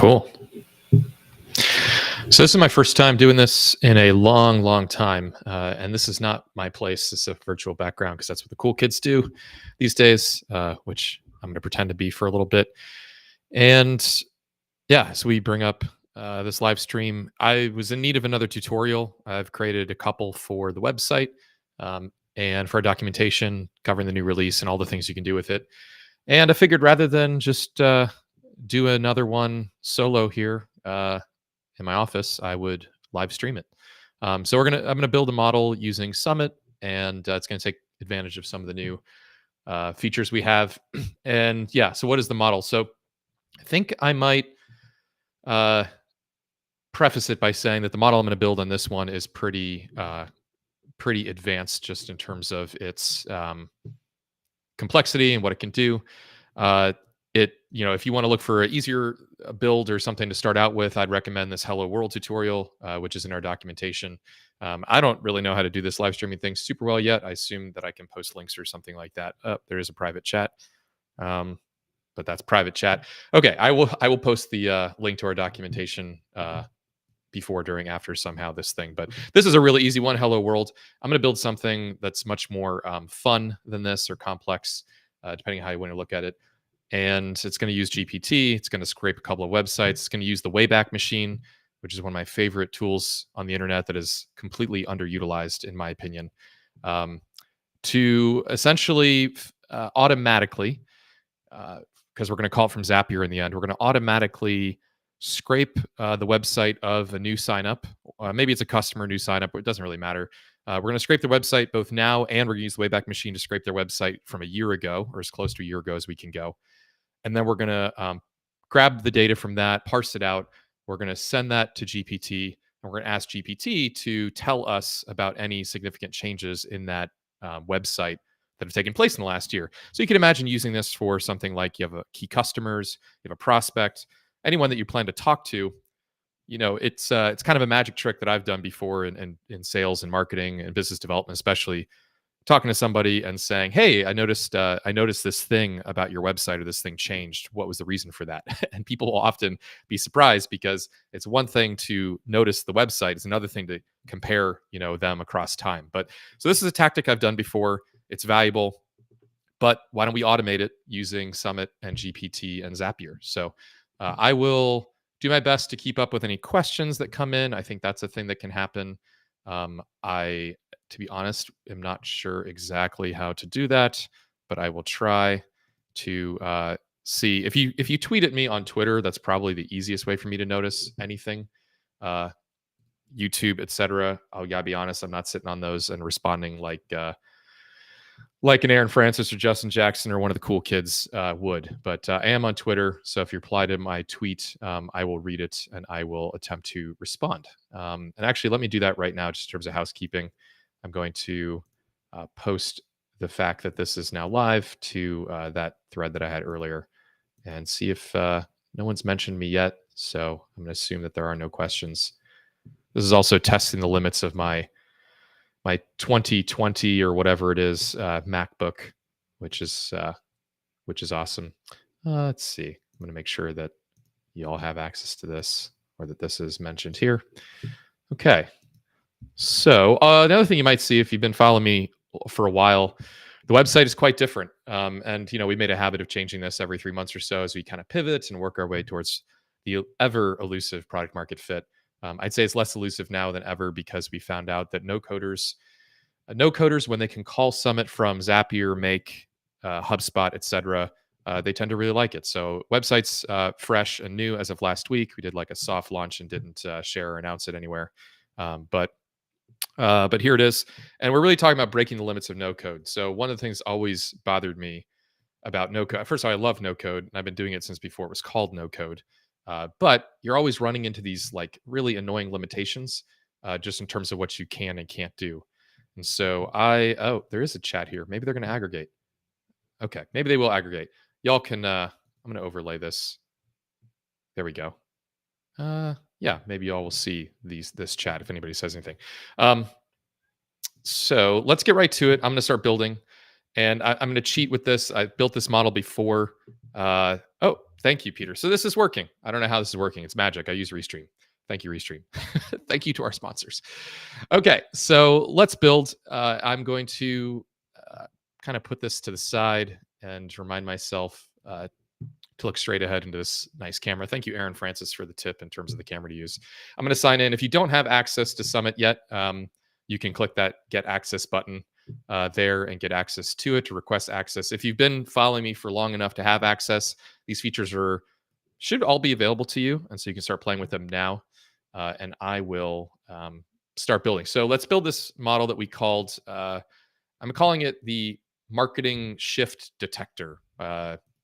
Cool. So this is my first time doing this in a long, long time, and this is not my place. This is a virtual background because that's what the cool kids do these days, which I'm going to pretend to be for a little bit. And yeah, so we bring up this live stream. I was in need of another tutorial. I've created a couple for the website and for documentation covering the new release and all the things you can do with it. And I figured rather than just do another one solo here in my office, I would live stream it. So I'm gonna build a model using Summit, and it's gonna take advantage of some of the new features we have. And yeah, so what is the model? So I think I might uh, preface it by saying that the model I'm going to build on this one is pretty advanced, just in terms of its complexity and what it can do. If you want to look for an easier build or something to start out with, I'd recommend this Hello World tutorial, which is in our documentation. I don't really know how to do this live streaming thing super well yet. I assume that I can post links or something like that. There is a private chat, but that's private chat. Okay, I will post the link to our documentation before, during, after somehow this thing. But this is a really easy one. Hello World. I'm going to build something that's much more fun than this, or complex, depending on how you want to look at it. And it's going to use GPT. It's going to scrape a couple of websites. It's going to use the Wayback Machine, which is one of my favorite tools on the internet that is completely underutilized, in my opinion, to essentially automatically, because we're going to call it from Zapier in the end, we're going to automatically scrape the website of a new sign up. Maybe it's a customer new sign up, but it doesn't really matter. We're going to scrape their website both now, and we're going to use the Wayback Machine to scrape their website from a year ago, or as close to a year ago as we can go. And then we're going to grab the data from that, parse it out. We're going to send that to GPT, and we're going to ask GPT to tell us about any significant changes in that website that have taken place in the last year. So you can imagine using this for something like you have a key customers, you have a prospect, anyone that you plan to talk to. It's kind of a magic trick that I've done before in sales and marketing and business development, especially talking to somebody and saying, "Hey, I noticed this thing about your website, or this thing changed. What was the reason for that?" And people will often be surprised, because it's one thing to notice the website, it's another thing to compare, them across time. But so this is a tactic I've done before. It's valuable, but why don't we automate it using Summit and GPT and Zapier? So I will do my best to keep up with any questions that come in. I think that's a thing that can happen. To be honest, am not sure exactly how to do that, but I will try to see. If you tweet at me on Twitter, that's probably the easiest way for me to notice anything. YouTube, etc. I'll gotta be honest, I'm not sitting on those and responding like an Aaron Francis or Justin Jackson or one of the cool kids would. But I am on Twitter, so if you reply to my tweet, I will read it and I will attempt to respond. And actually, let me do that right now, just in terms of housekeeping. I'm going to post the fact that this is now live to that thread that I had earlier, and see if no one's mentioned me yet. So I'm going to assume that there are no questions. This is also testing the limits of my 2020 or whatever it is MacBook, which is awesome. Let's see. I'm going to make sure that you all have access to this, or that this is mentioned here. Okay. So another thing you might see if you've been following me for a while, the website is quite different. And we made a habit of changing this every 3 months or so as we kind of pivot and work our way towards the ever elusive product market fit. I'd say it's less elusive now than ever, because we found out that no coders, when they can call Summit from Zapier, Make, HubSpot, etc., they tend to really like it. So website's fresh and new as of last week. We did like a soft launch and didn't share or announce it anywhere. But here it is. And we're really talking about breaking the limits of no code. So one of the things always bothered me about no code. First of all, I love no code, and I've been doing it since before it was called no code. But you're always running into these like really annoying limitations, just in terms of what you can and can't do. And so there is a chat here. Maybe they're going to aggregate. Okay, maybe they will aggregate. Y'all can. I'm going to overlay this. There we go. Yeah, maybe y'all will see this chat if anybody says anything. So let's get right to it. I'm going to start building, and I'm going to cheat with this. I built this model before, Oh, thank you, Peter. So this is working. I don't know how this is working. It's magic. I use Restream. Thank you, Restream. Thank you to our sponsors. Okay, so let's build. I'm going to kind of put this to the side and remind myself to look straight ahead into this nice camera. Thank you, Aaron Francis, for the tip in terms of the camera to use. I'm going to sign in. If you don't have access to Summit yet, you can click that Get Access button there and get access to it, to request access. If you've been following me for long enough to have access, these features should all be available to you, and so you can start playing with them now. And I will start building. So let's build this model that we called. I'm calling it the Marketing Shift Detector.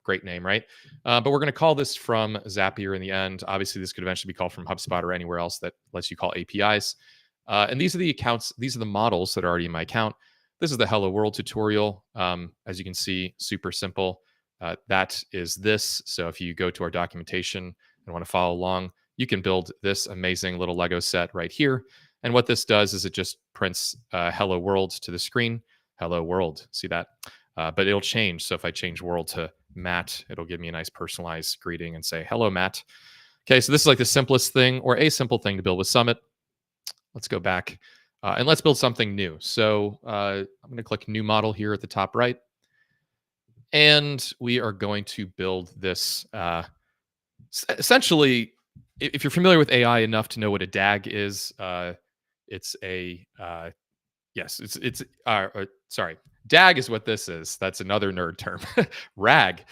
Great name, right? But we're going to call this from Zapier in the end. Obviously, this could eventually be called from HubSpot or anywhere else that lets you call APIs. And these are the accounts, these are the models that are already in my account. This is the Hello World tutorial. As you can see, super simple. That is this. So if you go to our documentation and want to follow along, you can build this amazing little Lego set right here. And what this does is it just prints Hello World to the screen. Hello World. See that? But it'll change. So if I change world to Matt, it'll give me a nice personalized greeting and say, hello, Matt. Okay, so this is like the simplest thing or a simple thing to build with Summit. Let's go back and let's build something new. So I'm going to click New Model here at the top right. And we are going to build this. Essentially, if you're familiar with AI enough to know what a DAG is, it's a yes, it's sorry. DAG is what this is. That's another nerd term. RAG,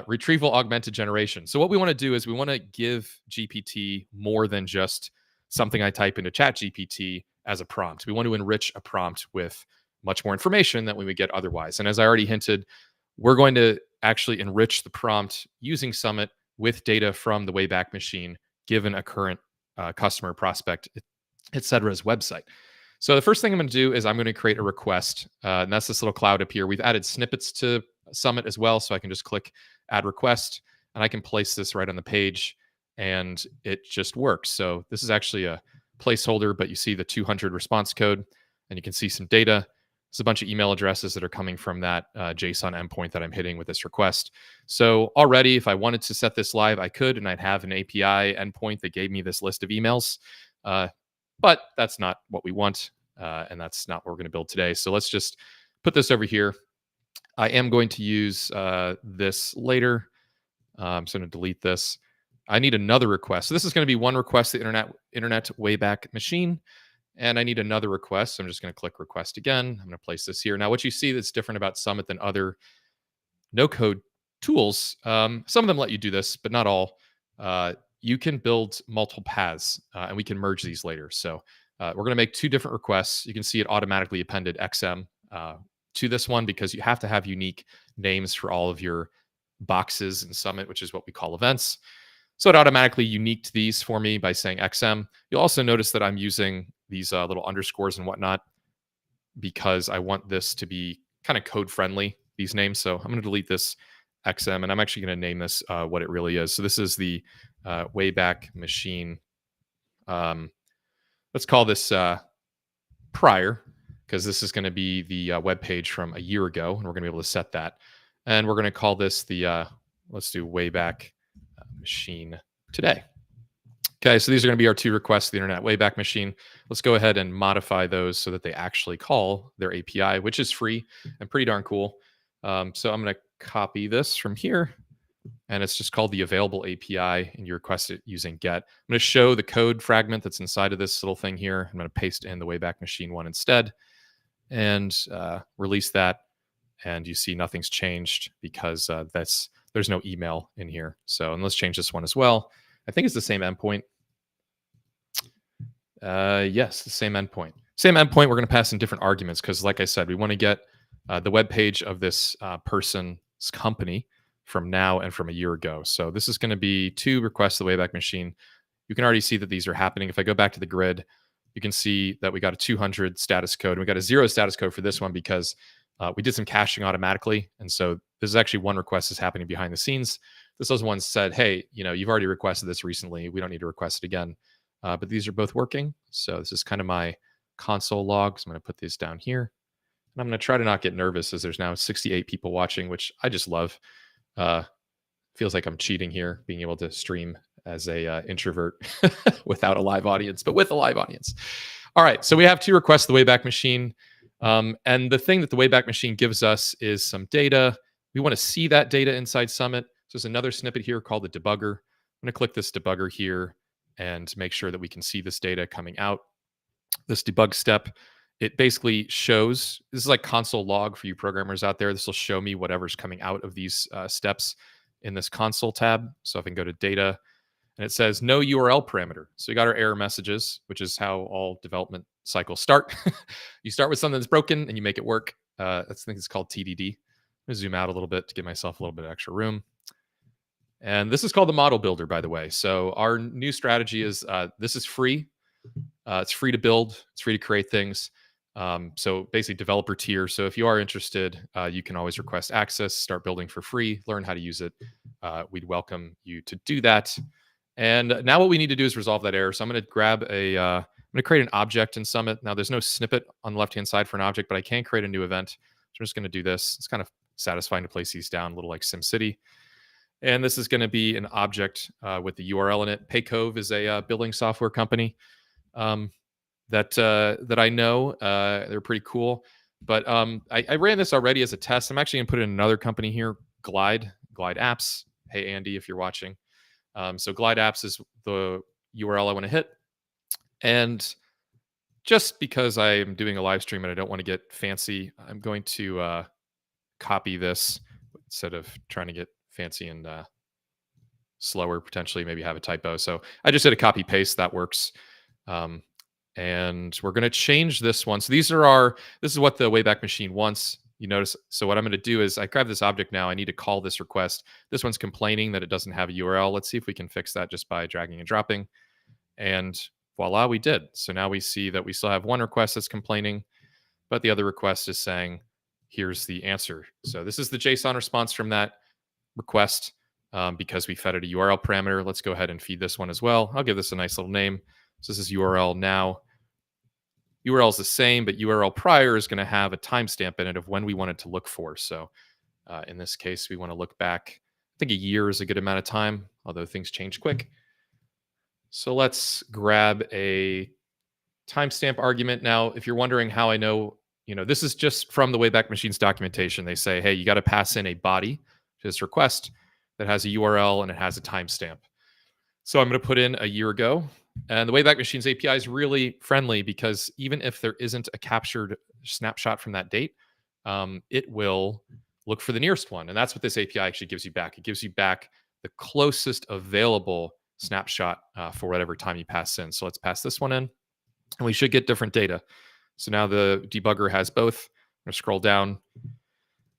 retrieval augmented generation. So what we want to do is we want to give GPT more than just something I type into Chat GPT as a prompt. We want to enrich a prompt with much more information than we would get otherwise. And as I already hinted, we're going to actually enrich the prompt using Summit with data from the Wayback Machine, given a current customer, prospect, etc.'s website. So the first thing I'm going to do is I'm going to create a request, and that's this little cloud up here. We've added snippets to Summit as well, so I can just click Add Request, and I can place this right on the page, and it just works. So this is actually a placeholder, but you see the 200 response code, and you can see some data. There's a bunch of email addresses that are coming from that JSON endpoint that I'm hitting with this request. So already, if I wanted to set this live, I could, and I'd have an API endpoint that gave me this list of emails. But that's not what we want, and that's not what we're going to build today. So let's just put this over here. I am going to use this later. I'm just going to delete this. I need another request. So this is going to be one request, the internet Wayback Machine. And I need another request. So I'm just going to click Request again. I'm going to place this here. Now, what you see that's different about Summit than other no-code tools, some of them let you do this, but not all. You can build multiple paths, and we can merge these later. So we're going to make two different requests. You can see it automatically appended XM to this one because you have to have unique names for all of your boxes in Summit, which is what we call events. So it automatically uniqued these for me by saying XM. You'll also notice that I'm using these little underscores and whatnot because I want this to be kind of code friendly, these names. So I'm going to delete this XM, and I'm actually going to name this what it really is. So this is the Wayback Machine. Let's call this prior, because this is going to be the web page from a year ago, and we're going to be able to set that. And we're going to call this the, let's do Wayback Machine today. Okay, so these are going to be our two requests to the Internet Wayback Machine. Let's go ahead and modify those so that they actually call their API, which is free and pretty darn cool. So I'm going to copy this from here, and it's just called the available API, and you request it using get. I'm going to show the code fragment that's inside of this little thing here. I'm going to paste in the Wayback Machine one instead and release that. And you see nothing's changed because there's no email in here. So, and let's change this one as well. I think it's the same endpoint. Yes, the same endpoint. Same endpoint. We're going to pass in different arguments because, like I said, we want to get the web page of this person's company from now and from a year ago. So this is going to be two requests to the Wayback Machine. You can already see that these are happening. If I go back to the grid, you can see that we got a 200 status code, and we got a 0 status code for this one because we did some caching automatically. And so this is actually one request is happening behind the scenes. This was one said, hey, you've already requested this recently. We don't need to request it again. But these are both working. So this is kind of my console log. So I'm going to put this down here. And I'm going to try to not get nervous as there's now 68 people watching, which I just love. Feels like I'm cheating here, being able to stream as a introvert without a live audience, but with a live audience. All right, so we have 2 requests to the Wayback Machine. And the thing that the Wayback Machine gives us is some data. We want to see that data inside Summit. So there's another snippet here called the debugger. I'm going to click this debugger here and make sure that we can see this data coming out. This debug step, it basically shows, this is like console log for you programmers out there. This will show me whatever's coming out of these steps in this console tab. So if I can go to data, and it says no URL parameter. So you got our error messages, which is how all development cycles start. You start with something that's broken and you make it work. I think it's called TDD. I'm going to zoom out a little bit to give myself a little bit of extra room. And this is called the model builder, by the way. So our new strategy is this is free. It's free to build. It's free to create things. So basically developer tier. So if you are interested, you can always request access, start building for free, learn how to use it. We'd welcome you to do that. And now what we need to do is resolve that error. So I'm going to grab a, I'm going to create an object in Summit. Now there's no snippet on the left-hand side for an object, but I can create a new event. So I'm just going to do this. It's kind of satisfying to place these down, a little like SimCity. And this is going to be an object with the URL in it. Paycove is a billing software company that I know. They're pretty cool. But I ran this already as a test. I'm actually going to put in another company here, Glide Apps. Hey, Andy, if you're watching. So Glide Apps is the URL I want to hit. And just because I am doing a live stream and I don't want to get fancy, I'm going to copy this instead of trying to get fancy and slower, potentially maybe have a typo. So I just did a copy paste. That works. And we're going to change this one. So this is what the Wayback Machine wants. You notice, so what I'm going to do is I grab this object now. I need to call this request. This one's complaining that it doesn't have a URL. Let's see if we can fix that just by dragging and dropping. And voila, we did. So now we see that we still have one request that's complaining, but the other request is saying, here's the answer. So this is the JSON response from that request because we fed it a URL parameter. Let's go ahead and feed this one as well. I'll give this a nice little name. So this is URL now. URL is the same, but URL prior is going to have a timestamp in it of when we want it to look for. So in this case, we want to look back. I think a year is a good amount of time, although things change quick. So let's grab a timestamp argument. Now, if you're wondering how I know, this is just from the Wayback Machine's documentation. They say, hey, you got to pass in a body to this request that has a URL and it has a timestamp. So I'm going to put in a year ago. And the Wayback Machine's API is really friendly because even if there isn't a captured snapshot from that date, it will look for the nearest one. And that's what this API actually gives you back. It gives you back the closest available snapshot for whatever time you pass in. So let's pass this one in, and we should get different data. So now the debugger has both. I'm going to scroll down.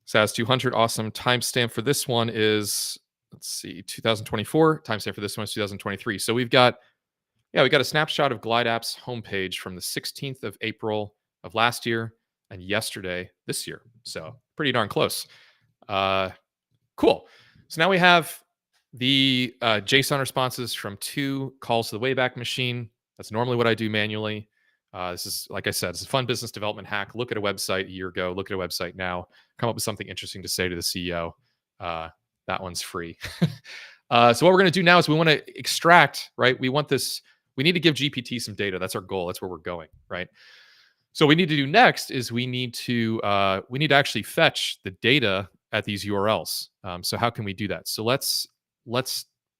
SAS 200, awesome. Timestamp for this one is, let's see, 2024. Timestamp for this one is 2023. So we got a snapshot of Glide App's homepage from the 16th of April of last year and yesterday this year. So pretty darn close. Cool. So now we have the JSON responses from 2 calls to the Wayback Machine. That's normally what I do manually. This is, like I said, it's a fun business development hack. Look at a website a year ago, look at a website now, come up with something interesting to say to the CEO. That one's free. So what we're going to do now is we want to extract, right? We need to give GPT some data. That's our goal. That's where we're going, right? So what we need to do next is we need to actually fetch the data at these URLs. So how can we do that? So let's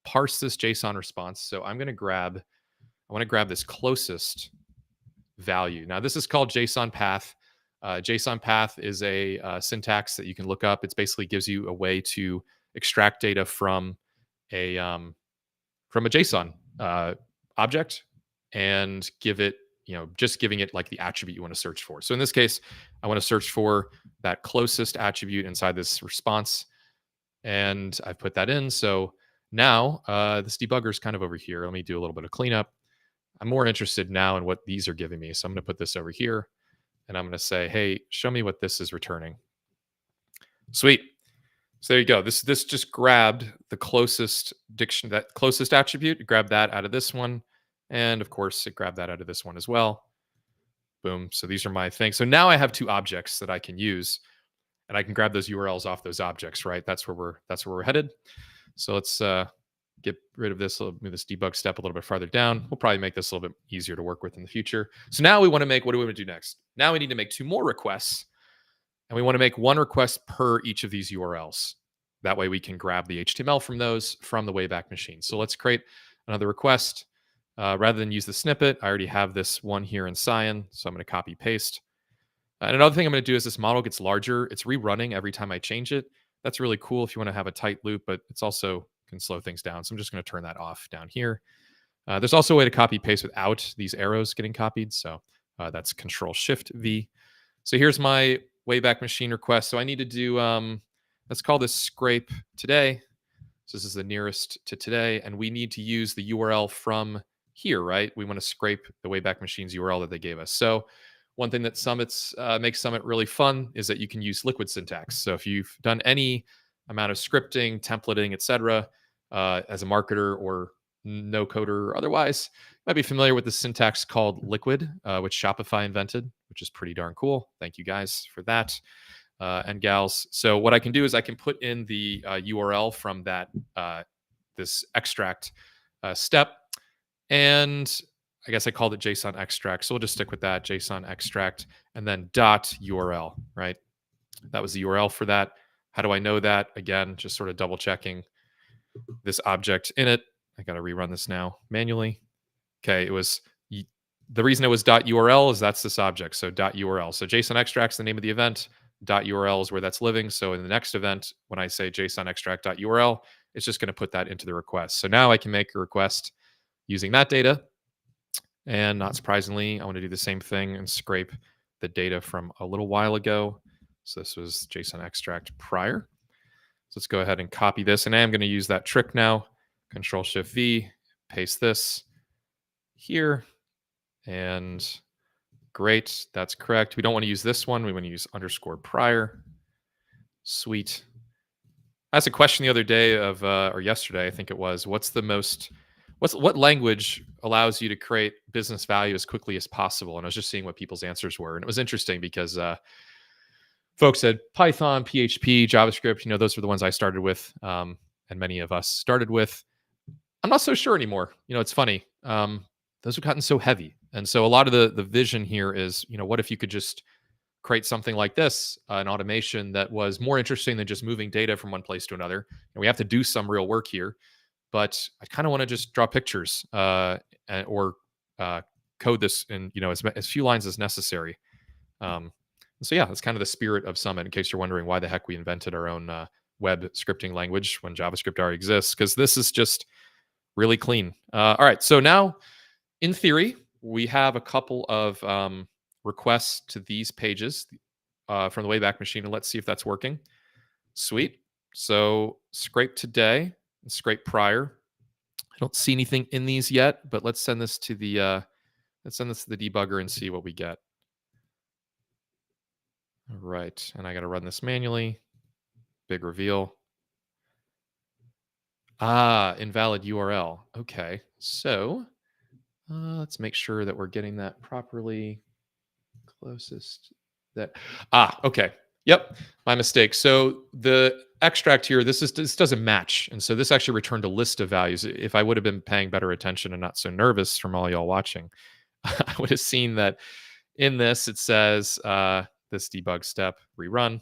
parse this JSON response. So I want to grab this closest value. Now this is called JSON path. JSON path is a syntax that you can look up. It basically gives you a way to extract data from a JSON object and give it, just giving it like the attribute you want to search for. So in this case, I want to search for that closest attribute inside this response. And I've put that in. So now this debugger is kind of over here. Let me do a little bit of cleanup. I'm more interested now in what these are giving me. So I'm going to put this over here and I'm going to say, hey, show me what this is returning. Sweet. So there you go. This just grabbed the closest that closest attribute. It grabbed that out of this one. And of course, it grabbed that out of this one as well. Boom. So these are my things. So now I have 2 objects that I can use, and I can grab those URLs off those objects, right? That's where we're headed. So let's get rid of this. Move this debug step a little bit farther down. We'll probably make this a little bit easier to work with in the future. So now we want to make, what do we want to do next? Now we need to make 2 more requests, and we want to make 1 request per each of these URLs. That way we can grab the HTML from those from the Wayback Machine. So let's create another request. Rather than use the snippet, I already have this one here in Cyan, so I'm going to copy paste. And another thing I'm going to do is this model gets larger. It's rerunning every time I change it. That's really cool if you want to have a tight loop, but it's also can slow things down. So I'm just going to turn that off down here. There's also a way to copy paste without these arrows getting copied. So that's Control-Shift-V. So here's my Wayback Machine request. So I need to do, let's call this scrape today. So this is the nearest to today. And we need to use the URL from here, right? We want to scrape the Wayback Machine's URL that they gave us. So one thing that makes Summit really fun is that you can use liquid syntax. So if you've done any amount of scripting, templating, etc., as a marketer or no coder or otherwise, you might be familiar with the syntax called liquid, which Shopify invented, which is pretty darn cool. Thank you guys for that, and gals. So what I can do is I can put in the URL from that this extract step, and I guess I called it JSON extract. So we'll just stick with that, JSON extract, and then dot URL, right? That was the URL for that. How do I know that? Again, just sort of double checking this object in it. I got to rerun this now manually. Okay, it was, the reason it was .url is that's this object, so .url. So JSON extract's the name of the event, .url is where that's living. So in the next event, when I say JSON extract.url, it's just going to put that into the request. So now I can make a request using that data. And not surprisingly, I want to do the same thing and scrape the data from a little while ago. So this was JSON extract prior. So let's go ahead and copy this. And I am going to use that trick now. Control-Shift-V, paste this here. And great, that's correct. We don't want to use this one. We want to use underscore prior. Sweet. I asked a question the other day or yesterday, I think it was, what language allows you to create business value as quickly as possible? And I was just seeing what people's answers were. And it was interesting because folks said Python, PHP, JavaScript, those were the ones I started with, and many of us started with. I'm not so sure anymore. It's funny. Those have gotten so heavy. And so a lot of the vision here is, what if you could just create something like this, an automation that was more interesting than just moving data from one place to another. And we have to do some real work here, but I kind of want to just draw pictures or code this in, as few lines as necessary. So yeah, that's kind of the spirit of Summit, in case you're wondering why the heck we invented our own web scripting language when JavaScript already exists, because this is just really clean. All right, so now in theory, we have a couple of requests to these pages from the Wayback Machine, and let's see if that's working. Sweet. So scrape today and scrape prior. I don't see anything in these yet, but let's send this to the debugger and see what we get. All right, and I got to run this manually. Big reveal. Invalid URL. Okay, so let's make sure that we're getting that properly. Closest that. Okay. Yep, my mistake. So the extract here, this doesn't match, and so this actually returned a list of values. If I would have been paying better attention and not so nervous from all y'all watching, I would have seen that in this it says this debug step rerun.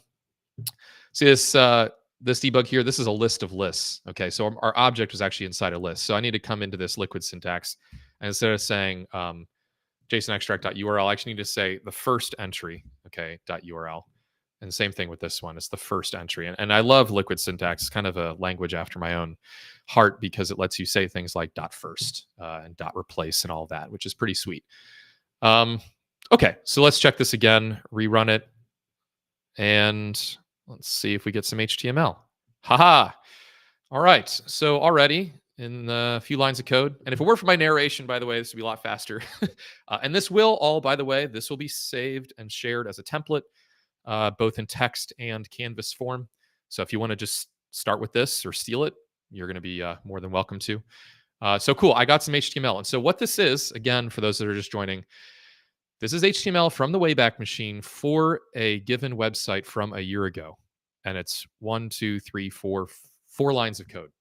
See this debug here. This is a list of lists. Okay, so our object was actually inside a list. So I need to come into this liquid syntax, and instead of saying JSON extract.url, I actually need to say the first entry, okay, .url. And same thing with this one. It's the first entry. And I love liquid syntax. It's kind of a language after my own heart because it lets you say things like .first and .replace and all that, which is pretty sweet. Okay, so let's check this again, rerun it, and let's see if we get some HTML. Haha. All right, so already in a few lines of code. And if it were for my narration, by the way, this would be a lot faster. And this will all, by the way, this will be saved and shared as a template, both in text and Canvas form. So if you want to just start with this or steal it, you're going to be more than welcome to. So cool, I got some HTML. And so what this is, again, for those that are just joining, this is HTML from the Wayback Machine for a given website from a year ago. And it's 4 lines of code.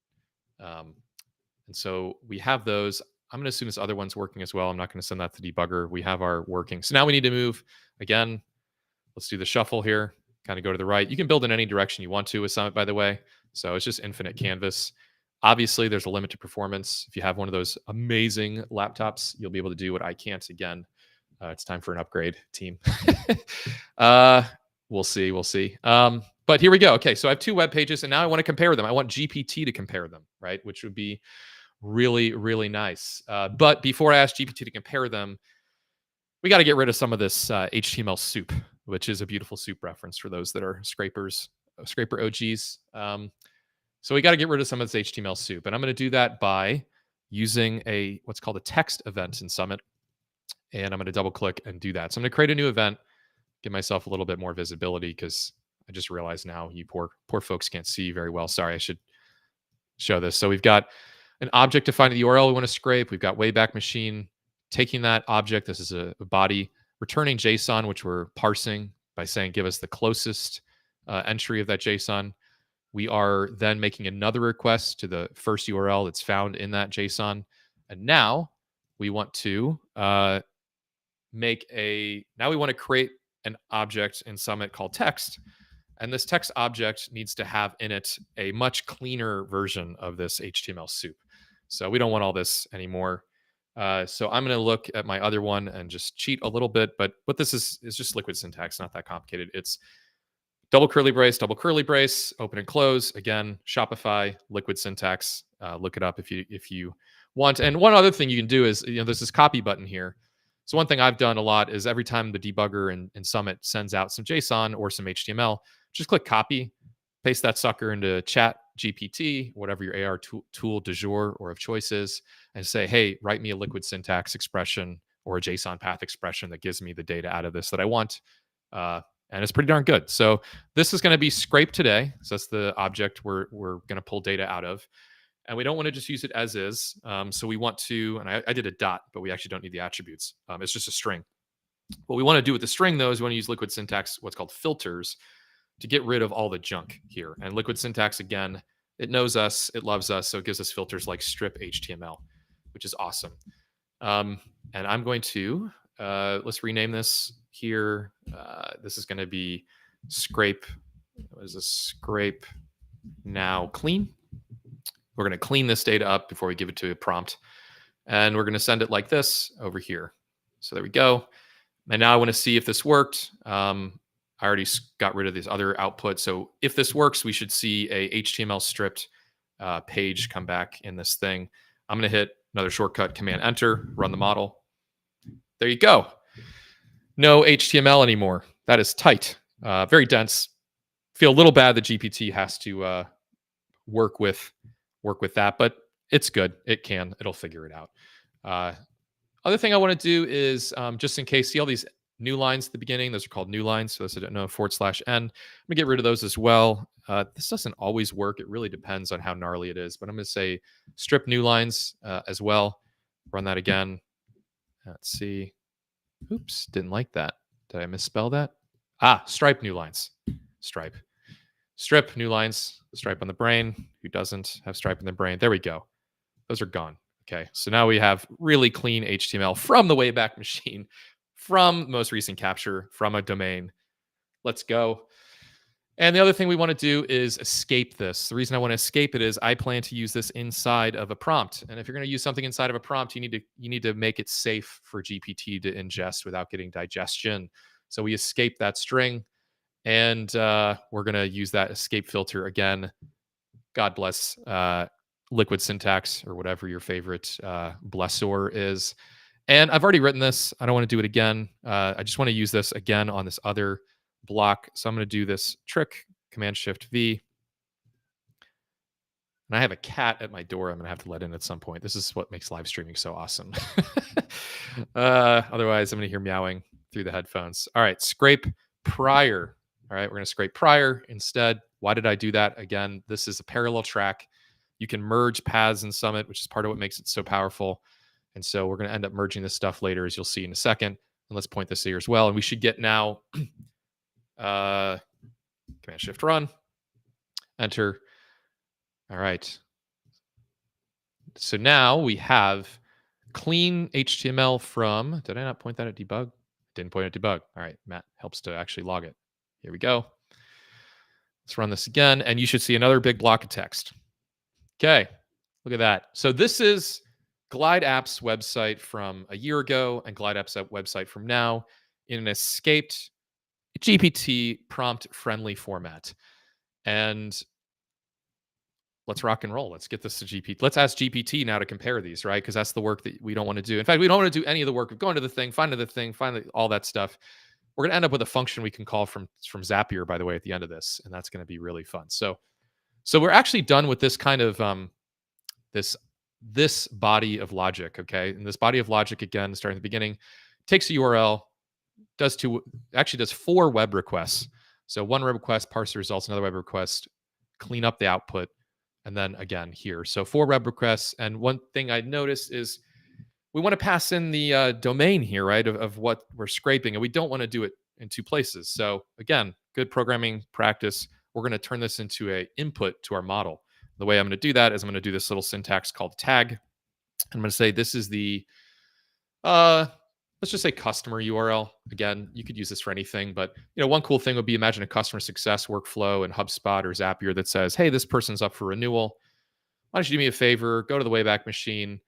Um, and so we have those. I'm going to assume this other one's working as well. I'm not going to send that to debugger. We have our working. So now we need to move again. Let's do the shuffle here. Kind of go to the right. You can build in any direction you want to with Summit, by the way. So it's just infinite canvas. Obviously, there's a limit to performance. If you have one of those amazing laptops, you'll be able to do what I can't again. It's time for an upgrade, team. uh, we'll see. We'll see. But here we go. Okay, so I have 2 web pages, and now I want to compare them. I want GPT to compare them, right? Which would be really, really nice. But before I ask GPT to compare them, we got to get rid of some of this HTML soup, which is a beautiful soup reference for those that are scraper OGs. So we got to get rid of some of this HTML soup, and I'm going to do that by using what's called a text event in Summit, and I'm going to double click and do that. So I'm going to create a new event, give myself a little bit more visibility because I just realized now you poor folks can't see very well. Sorry, I should show this. So we've got an object defined the URL we want to scrape. We've got Wayback Machine taking that object. This is a body, returning JSON, which we're parsing by saying give us the closest entry of that JSON. We are then making another request to the first URL that's found in that JSON. And now we want to now we want to create an object in Summit called text. And this text object needs to have in it a much cleaner version of this HTML soup. So we don't want all this anymore. So I'm going to look at my other one and just cheat a little bit. But what this is just liquid syntax, not that complicated. It's double curly brace, open and close. Again, Shopify, liquid syntax. Look it up if you want. And one other thing you can do is, there's this copy button here. So one thing I've done a lot is every time the debugger in Summit sends out some JSON or some HTML, just click copy, paste that sucker into Chat GPT, whatever your AR tool du jour or of choice is, and say, hey, write me a liquid syntax expression or a JSON path expression that gives me the data out of this that I want. And it's pretty darn good. So this is going to be scraped today. So that's the object we're going to pull data out of. And we don't want to just use it as is. So we want to, and I did a dot, but we actually don't need the attributes. It's just a string. What we want to do with the string, though, is we want to use liquid syntax, what's called filters, to get rid of all the junk here. And liquid syntax, again, it knows us, it loves us, so it gives us filters like strip HTML, which is awesome. And I'm going to, let's rename this here. This is going to be scrape. What is this? Scrape now clean. We're going to clean this data up before we give it to a prompt. And we're going to send it like this over here. So there we go. And now I want to see if this worked. I already got rid of this other output. So if this works, we should see a HTML stripped page come back in this thing. I'm going to hit another shortcut, Command Enter, run the model. There you go. No HTML anymore. That is tight, very dense. Feel a little bad that GPT has to work with that, but it's good. It'll figure it out. Other thing I want to do is just in case, see all these new lines at the beginning? Those are called new lines. So those I don't know, /n. I'm going to get rid of those as well. This doesn't always work. It really depends on how gnarly it is, but I'm going to say strip new lines as well. Run that again. Let's see. Oops, didn't like that. Did I misspell that? Stripe new lines. Stripe. Strip new lines. Stripe on the brain. Who doesn't have stripe in the brain? There we go. Those are gone. Okay, so now we have really clean HTML from the Wayback Machine, from most recent capture, from a domain. Let's go. And the other thing we want to do is escape this. The reason I want to escape it is I plan to use this inside of a prompt. And if you're going to use something inside of a prompt, you need to make it safe for GPT to ingest without getting digestion. So we escape that string, and we're going to use that escape filter again. God bless liquid syntax or whatever your favorite blessor is. And I've already written this. I don't want to do it again. I just want to use this again on this other block. So I'm going to do this trick, Command-Shift-V. And I have a cat at my door I'm going to have to let in at some point. This is what makes live streaming so awesome. Otherwise, I'm going to hear meowing through the headphones. All right, scrape prior. All right, we're going to scrape prior instead. Why did I do that? Again, this is a parallel track. You can merge paths in Summit, which is part of what makes it so powerful. And so we're going to end up merging this stuff later, as you'll see in a second. And let's point this here as well. And we should get now Command-Shift-Run, enter. All right. so now we have clean HTML from, did I not point that at debug? Didn't point at debug. All right, Matt helps to actually log it. Here we go. Let's run this again, and you should see another big block of text. Okay, look at that. So this is Glide App's website from a year ago and Glide App's website from now in an escaped GPT prompt friendly format. And let's rock and roll. Let's get this to GPT. Let's ask GPT now to compare these, right? Because that's the work that we don't want to do. In fact, we don't want to do any of the work of going to the thing, finding the thing, all that stuff. We're going to end up with a function we can call from Zapier, by the way, at the end of this, and that's going to be really fun. So we're actually done with this kind of this body of logic, okay? And this body of logic, again, starting at the beginning, takes a URL, does 4 web requests. So one web request, parse the results, another web request, clean up the output, and then again here. So 4 web requests. And one thing I noticed is we want to pass in the domain here, right, of what we're scraping, and we don't want to do it in 2 places. So again, good programming practice. We're going to turn this into an input to our model. The way I'm going to do that is I'm going to do this little syntax called tag. I'm going to say this is the, let's just say customer URL. Again, you could use this for anything, but one cool thing would be imagine a customer success workflow in HubSpot or Zapier that says, hey, this person's up for renewal. Why don't you do me a favor? Go to the Wayback Machine.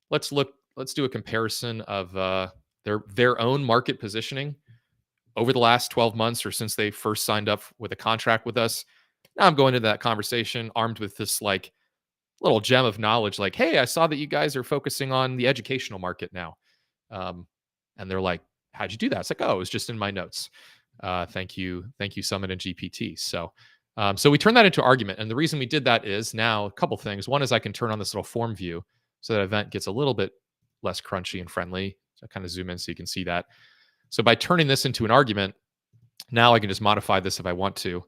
Let's do a comparison of their own market positioning over the last 12 months or since they first signed up with a contract with us. Now I'm going into that conversation armed with this like little gem of knowledge, like, hey, I saw that you guys are focusing on the educational market now. And they're like, how'd you do that? It's like, oh, it was just in my notes. Thank you, Summit and GPT. So we turn that into argument. And the reason we did that is now a couple things. One is I can turn on this little form view so that event gets a little bit less crunchy and friendly. So I kind of zoom in so you can see that. So by turning this into an argument, now I can just modify this if I want to.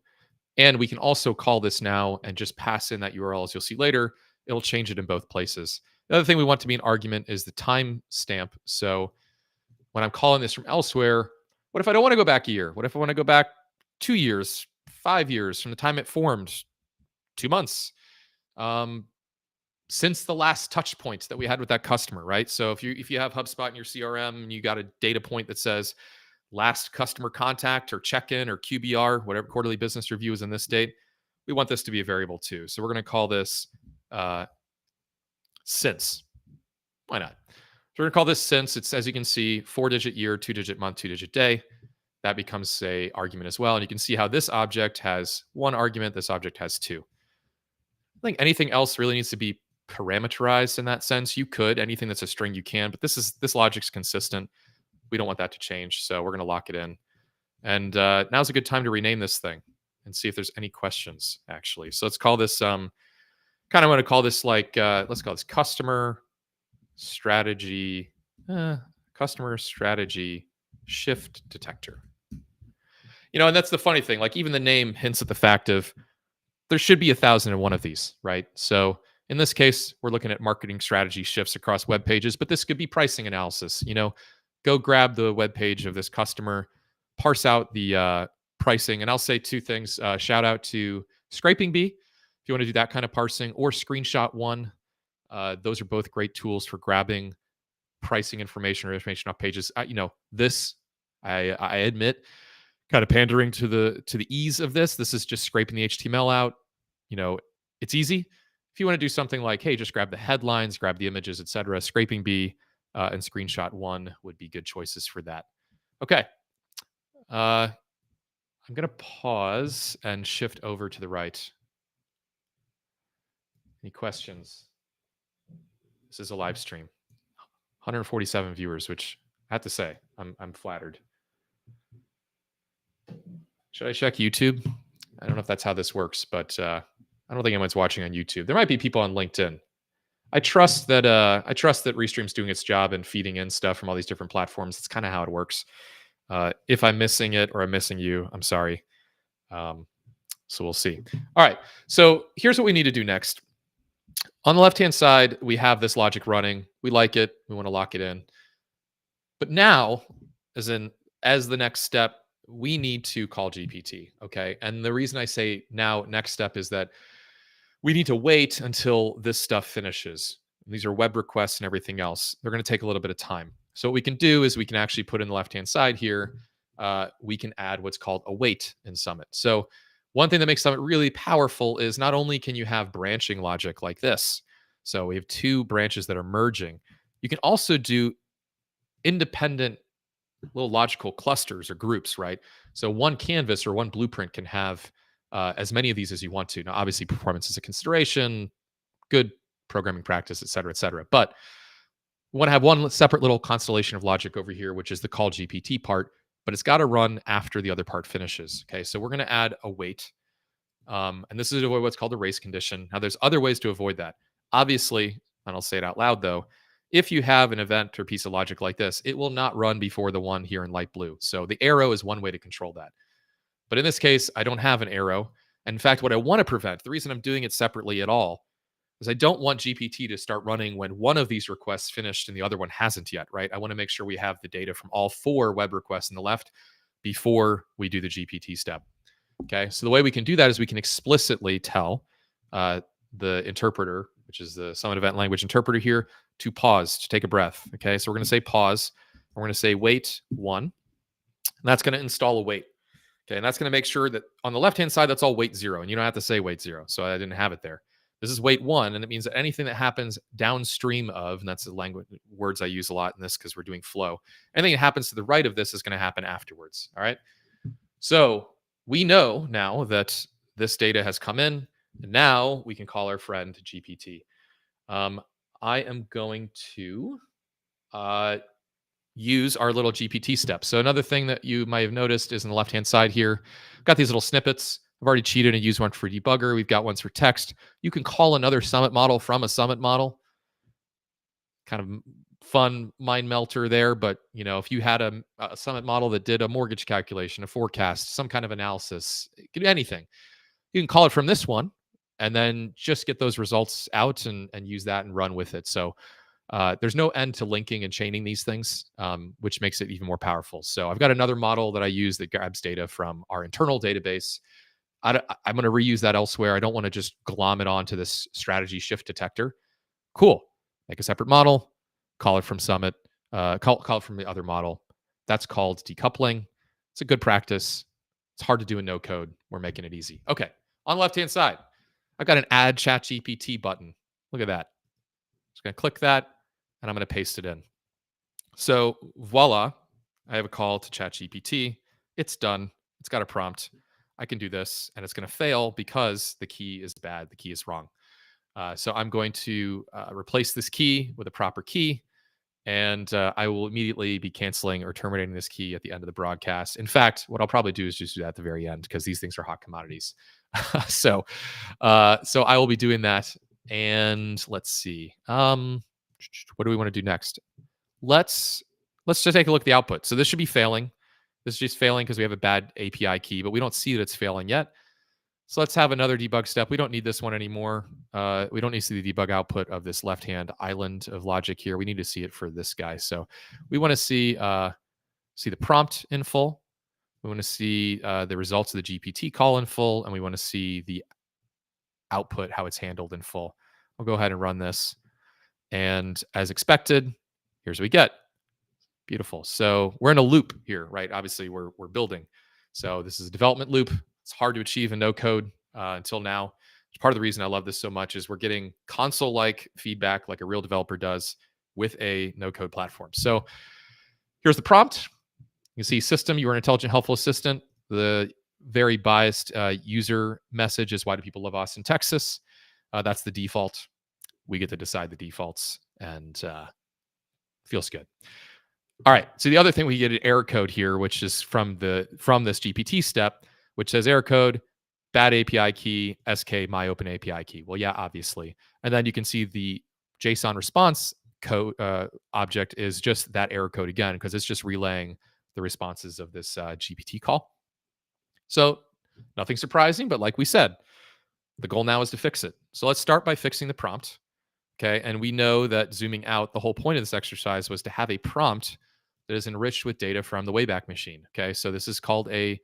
And we can also call this now and just pass in that URL. As you'll see later, it'll change it in both places. The other thing we want to be an argument is the timestamp. So when I'm calling this from elsewhere, what if I don't want to go back a year? What if I want to go back 2 years, 5 years from the time it formed, 2 months, since the last touch point that we had with that customer, right? So if you have HubSpot in your CRM and you got a data point that says last customer contact or check-in or QBR, whatever quarterly business review is in this date, we want this to be a variable too. So we're going to call this since. Why not? So we're going to call this since. It's, as you can see, 4-digit year, 2-digit month, 2-digit day. That becomes a argument as well. And you can see how this object has 1 argument, this object has 2. I think anything else really needs to be parameterized in that sense. You could, anything that's a string you can, but this logic's consistent. We don't want that to change, so we're going to lock it in. And now's a good time to rename this thing and see if there's any questions, actually. So let's call this, kind of want to call this like, let's call this customer strategy shift detector. And that's the funny thing. Like even the name hints at the fact of there should be 1,001 of these, right? So in this case, we're looking at marketing strategy shifts across web pages, but this could be pricing analysis. Go grab the web page of this customer, parse out the pricing, and I'll say 2 things. Shout out to Scraping Bee if you want to do that kind of parsing, or Screenshot One. Those are both great tools for grabbing pricing information or information off pages. This I admit, kind of pandering to the ease of this. This is just scraping the HTML out. It's easy. If you want to do something like, hey, just grab the headlines, grab the images, etc., Scraping Bee and Screenshot One would be good choices for that. Okay. I'm going to pause and shift over to the right. Any questions? This is a live stream. 147 viewers, which I have to say, I'm flattered. Should I check YouTube? I don't know if that's how this works, but I don't think anyone's watching on YouTube. There might be people on LinkedIn. I trust that Restream's doing its job and feeding in stuff from all these different platforms. It's kind of how it works. If I'm missing it or I'm missing you, I'm sorry. So we'll see. All right. So here's what we need to do next. On the left-hand side, we have this logic running. We like it. We want to lock it in. But now, as the next step, we need to call GPT. Okay. And the reason I say now next step is that we need to wait until this stuff finishes. These are web requests and everything else. They're going to take a little bit of time. So what we can do is we can actually put in the left-hand side here, we can add what's called a wait in Summit. So one thing that makes Summit really powerful is not only can you have branching logic like this, so we have two branches that are merging, you can also do independent little logical clusters or groups, right? So one canvas or one blueprint can have as many of these as you want to. Now, obviously, performance is a consideration, good programming practice, et cetera, et cetera. But we want to have one separate little constellation of logic over here, which is the call GPT part, but it's got to run after the other part finishes. Okay, so we're going to add a wait. And this is to avoid what's called a race condition. Now, there's other ways to avoid that. Obviously, and I'll say it out loud though, if you have an event or piece of logic like this, it will not run before the one here in light blue. So the arrow is one way to control that. But in this case, I don't have an arrow. And in fact, what I want to prevent, the reason I'm doing it separately at all, is I don't want GPT to start running when one of these requests finished and the other one hasn't yet, right? I want to make sure we have the data from all 4 web requests in the left before we do the GPT step. Okay, so the way we can do that is we can explicitly tell the interpreter, which is the Summit Event Language interpreter here, to pause, to take a breath. Okay, so we're going to say pause. We're going to say wait 1, and that's going to install a wait. Okay, and that's going to make sure that on the left-hand side, that's all wait 0, and you don't have to say wait 0, so I didn't have it there. This is wait 1, and it means that anything that happens downstream of, and that's the language words I use a lot in this because we're doing flow, anything that happens to the right of this is going to happen afterwards. All right, so we know now that this data has come in, and now we can call our friend GPT. I am going to use our little GPT steps. So another thing that you might have noticed is in the left-hand side here, got these little snippets. I've already cheated and used one for debugger. We've got ones for text. You can call another Summit model from a Summit model. Kind of fun mind melter there, but if you had a Summit model that did a mortgage calculation, a forecast, some kind of analysis, it could be anything. You can call it from this one and then just get those results out and use that and run with it. So there's no end to linking and chaining these things, which makes it even more powerful. So I've got another model that I use that grabs data from our internal database. I'm going to reuse that elsewhere. I don't want to just glom it onto this strategy shift detector. Cool. Make a separate model, call it from Summit, call it from the other model. That's called decoupling. It's a good practice. It's hard to do in no code. We're making it easy. Okay. On the left-hand side, I've got an add chat GPT button. Look at that. Just going to click that and I'm going to paste it in. So voila, I have a call to chat GPT. It's done. It's got a prompt. I can do this and it's going to fail because the key is bad. The key is wrong. So I'm going to replace this key with a proper key, and I will immediately be canceling or terminating this key at the end of the broadcast. In fact, what I'll probably do is just do that at the very end because these things are hot commodities. So I will be doing that. And let's see. What do we want to do next? Let's just take a look at the output. So this should be failing. This is just failing because we have a bad API key, but we don't see that it's failing yet. So let's have another debug step. We don't need this one anymore. We don't need to see the debug output of this left-hand island of logic here. We need to see it for this guy. So we want to see the prompt in full. We want to see the results of the GPT call in full, and we want to see the output, how it's handled in full. I'll go ahead and run this. And as expected, here's what we get. Beautiful. So we're in a loop here, right? Obviously, we're building. So this is a development loop. It's hard to achieve in no code until now. Part of the reason I love this so much is we're getting console-like feedback like a real developer does with a no-code platform. So here's the prompt. You can see system, you are an intelligent, helpful assistant. The very biased user message is why do people love Austin, Texas? That's the default. We get to decide the defaults and feels good. All right. So the other thing, we get an error code here, which is from this GPT step, which says error code, bad API key, SK my open API key. Well, yeah, obviously. And then you can see the JSON response code object is just that error code again, because it's just relaying the responses of this GPT call. So nothing surprising, but like we said, the goal now is to fix it. So let's start by fixing the prompt. Okay. And we know that zooming out, the whole point of this exercise was to have a prompt that is enriched with data from the Wayback Machine. Okay. So this is called a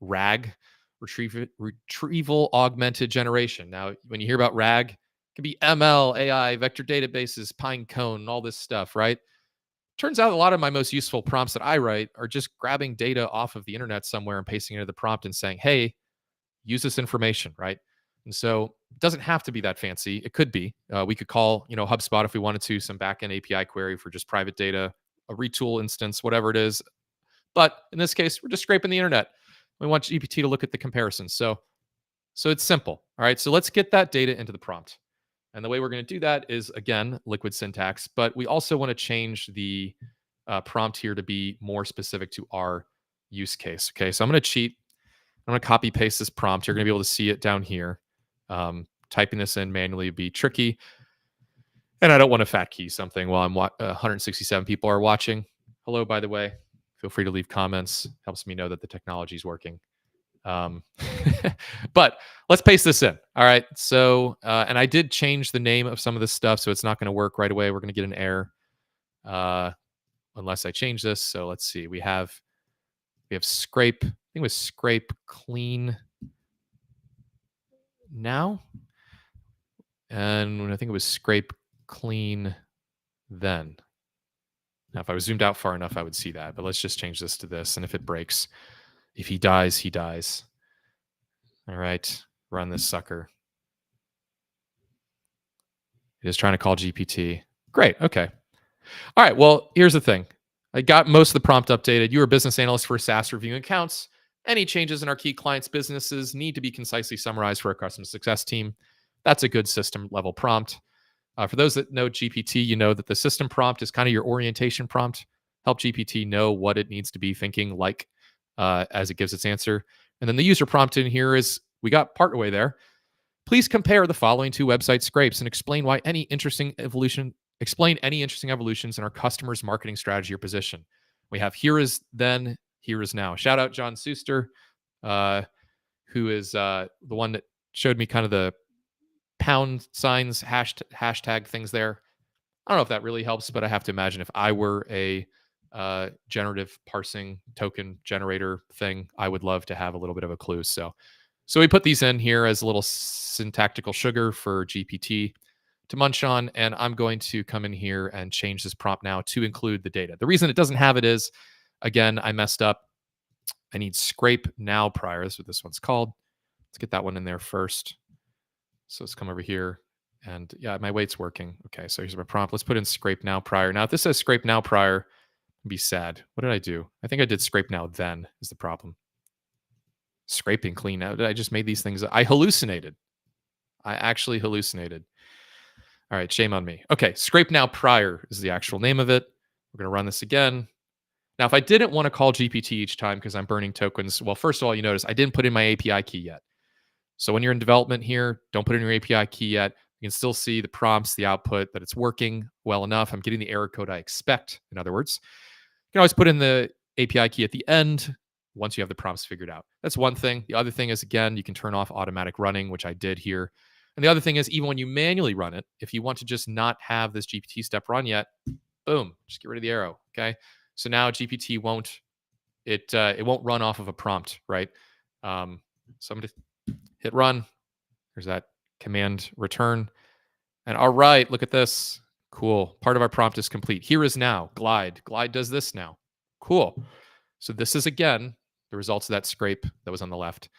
RAG, retrieval augmented generation. Now, when you hear about RAG, could be ML, AI, vector databases, Pinecone, all this stuff, right? Turns out a lot of my most useful prompts that I write are just grabbing data off of the internet somewhere and pasting it into the prompt and saying, hey, use this information, right? And so it doesn't have to be that fancy. It could be. We could call, HubSpot if we wanted to, some backend API query for just private data, a retool instance, whatever it is. But in this case, we're just scraping the internet. We want GPT to look at the comparisons. So it's simple. All right. So let's get that data into the prompt. And the way we're going to do that is, again, liquid syntax, but we also want to change the prompt here to be more specific to our use case. Okay. So I'm going to cheat. I'm going to copy paste this prompt. You're going to be able to see it down here. Typing this in manually would be tricky. And I don't want to fat key something while 167 people are watching. Hello, by the way. Feel free to leave comments. Helps me know that the technology is working. But let's paste this in. All right. So, and I did change the name of some of this stuff, so it's not going to work right away. We're going to get an error unless I change this. So let's see. We have scrape. I think it was scrape clean now, and I think it was scrape clean then. Now, if I was zoomed out far enough, I would see that. But let's just change this to this. And if it breaks, if he dies, he dies. All right, run this sucker. It is trying to call GPT. Great. Okay. All right. Well, here's the thing. I got most of the prompt updated. You're a business analyst for SaaS reviewing accounts. Any changes in our key clients' businesses need to be concisely summarized for our customer success team. That's a good system level prompt. For those that know GPT, you know that the system prompt is kind of your orientation prompt. Help GPT know what it needs to be thinking like as it gives its answer. And then the user prompt in here is, we got part way there. Please compare the following two website scrapes and explain any interesting evolutions in our customer's marketing strategy or position. We have here is then, here is now. Shout out John Suster, who is the one that showed me kind of the pound signs, hashtag things there. I don't know if that really helps, but I have to imagine if I were a generative parsing token generator thing, I would love to have a little bit of a clue. So we put these in here as a little syntactical sugar for GPT to munch on. And I'm going to come in here and change this prompt now to include the data. The reason it doesn't have it is, again, I messed up. I need scrape now prior. That's what this one's called. Let's get that one in there first. So let's come over here. And yeah, my weight's working. Okay, so here's my prompt. Let's put in scrape now prior. Now, if this says scrape now prior, I'd be sad. What did I do? I think I did scrape now then is the problem. Scraping clean now. I just made these things. I hallucinated. I actually hallucinated. All right, shame on me. Okay, scrape now prior is the actual name of it. We're going to run this again. Now, if I didn't want to call GPT each time because I'm burning tokens, well, first of all, you notice I didn't put in my API key yet. So when you're in development here, don't put in your API key yet. You can still see the prompts, the output, that it's working well enough. I'm getting the error code I expect, in other words. You can always put in the API key at the end once you have the prompts figured out. That's one thing. The other thing is, again, you can turn off automatic running, which I did here. And the other thing is, even when you manually run it, if you want to just not have this GPT step run yet, boom, just get rid of the arrow. Okay. So now GPT won't run off of a prompt, right? So I'm going to hit run. There's that command return. And all right, look at this. Cool. Part of our prompt is complete. Here is now glide. Glide does this now. Cool. So this is, again, the results of that scrape that was on the left.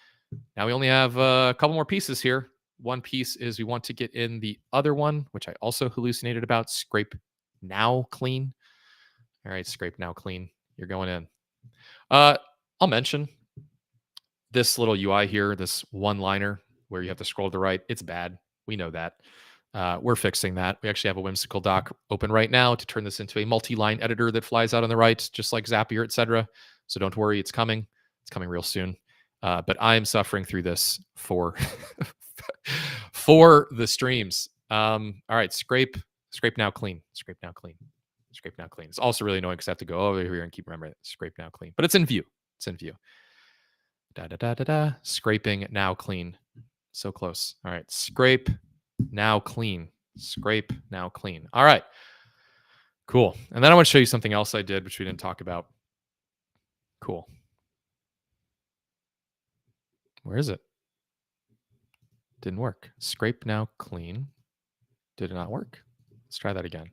Now we only have a couple more pieces here. One piece is we want to get in the other one, which I also hallucinated about. Scrape now clean. All right, scrape now clean. You're going in. I'll mention this little UI here, this one-liner where you have to scroll to the right. It's bad. We know that. We're fixing that. We actually have a whimsical doc open right now to turn this into a multi-line editor that flies out on the right, just like Zapier, etc. So don't worry, it's coming. It's coming real soon. But I'm suffering through this for for the streams. All right, scrape now clean. Scrape now clean. Scrape now clean. It's also really annoying because I have to go over here and keep remembering it. Scrape now clean. But it's in view. It's in view. Da da da da da. Scraping now clean. So close. All right. Scrape now clean. Scrape now clean. All right. Cool. And then I want to show you something else I did, which we didn't talk about. Cool. Where is it? Didn't work. Scrape now clean. Did it not work? Let's try that again.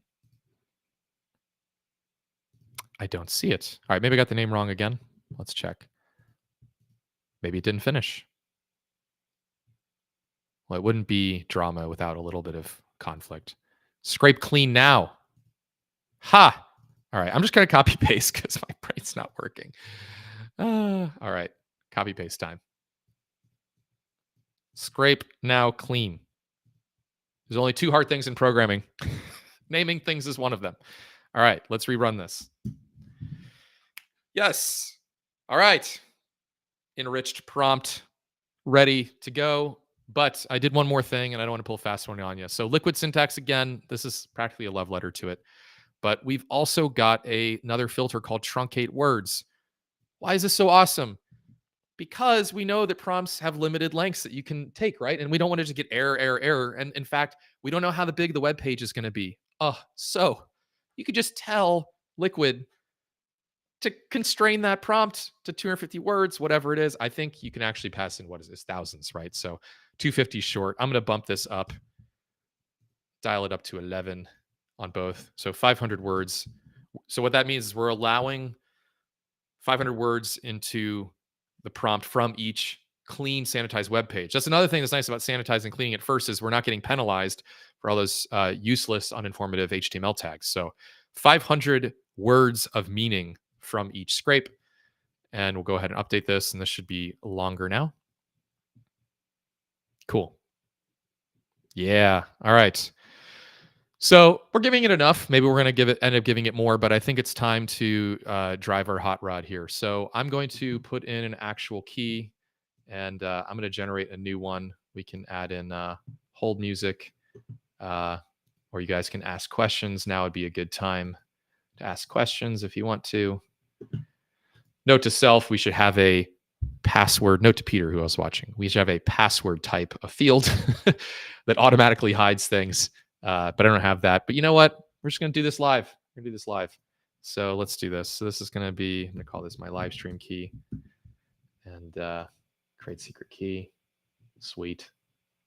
I don't see it. All right, maybe I got the name wrong again. Let's check. Maybe it didn't finish. Well, it wouldn't be drama without a little bit of conflict. Scrape clean now. Ha! All right, I'm just going to copy paste because my brain's not working. All right, copy paste time. Scrape now clean. There's only 2 hard things in programming. Naming things is one of them. All right, let's rerun this. Yes. All right. Enriched prompt ready to go. But I did one more thing, and I don't want to pull a fast one on you. So liquid syntax again. This is practically a love letter to it. But we've also got another filter called truncate words. Why is this so awesome? Because we know that prompts have limited lengths that you can take, right? And we don't want to just get error, error, error. And in fact, we don't know how big the web page is going to be. So you could just tell Liquid to constrain that prompt to 250 words, whatever it is. I think you can actually pass in, what is this, thousands, right? So 250 is short. I'm going to bump this up, dial it up to 11 on both. So 500 words. So what that means is we're allowing 500 words into the prompt from each clean, sanitized web page. That's another thing that's nice about sanitizing and cleaning it first is we're not getting penalized for all those useless, uninformative HTML tags. So 500 words of meaning from each scrape. And we'll go ahead and update this, and this should be longer now. Cool. Yeah. All right. So we're giving it enough. Maybe we're going to end up giving it more, but I think it's time to drive our hot rod here. So I'm going to put in an actual key, and I'm going to generate a new one. We can add in hold music, or you guys can ask questions. Now would be a good time to ask questions if you want to. Note to self, we should have a password. Note to Peter, who I was watching. We should have a password type, a field that automatically hides things. But I don't have that. But you know what? We're just going to do this live. We're going to do this live. So let's do this. So this is going to be, I'm going to call this my live stream key. And create secret key. Sweet.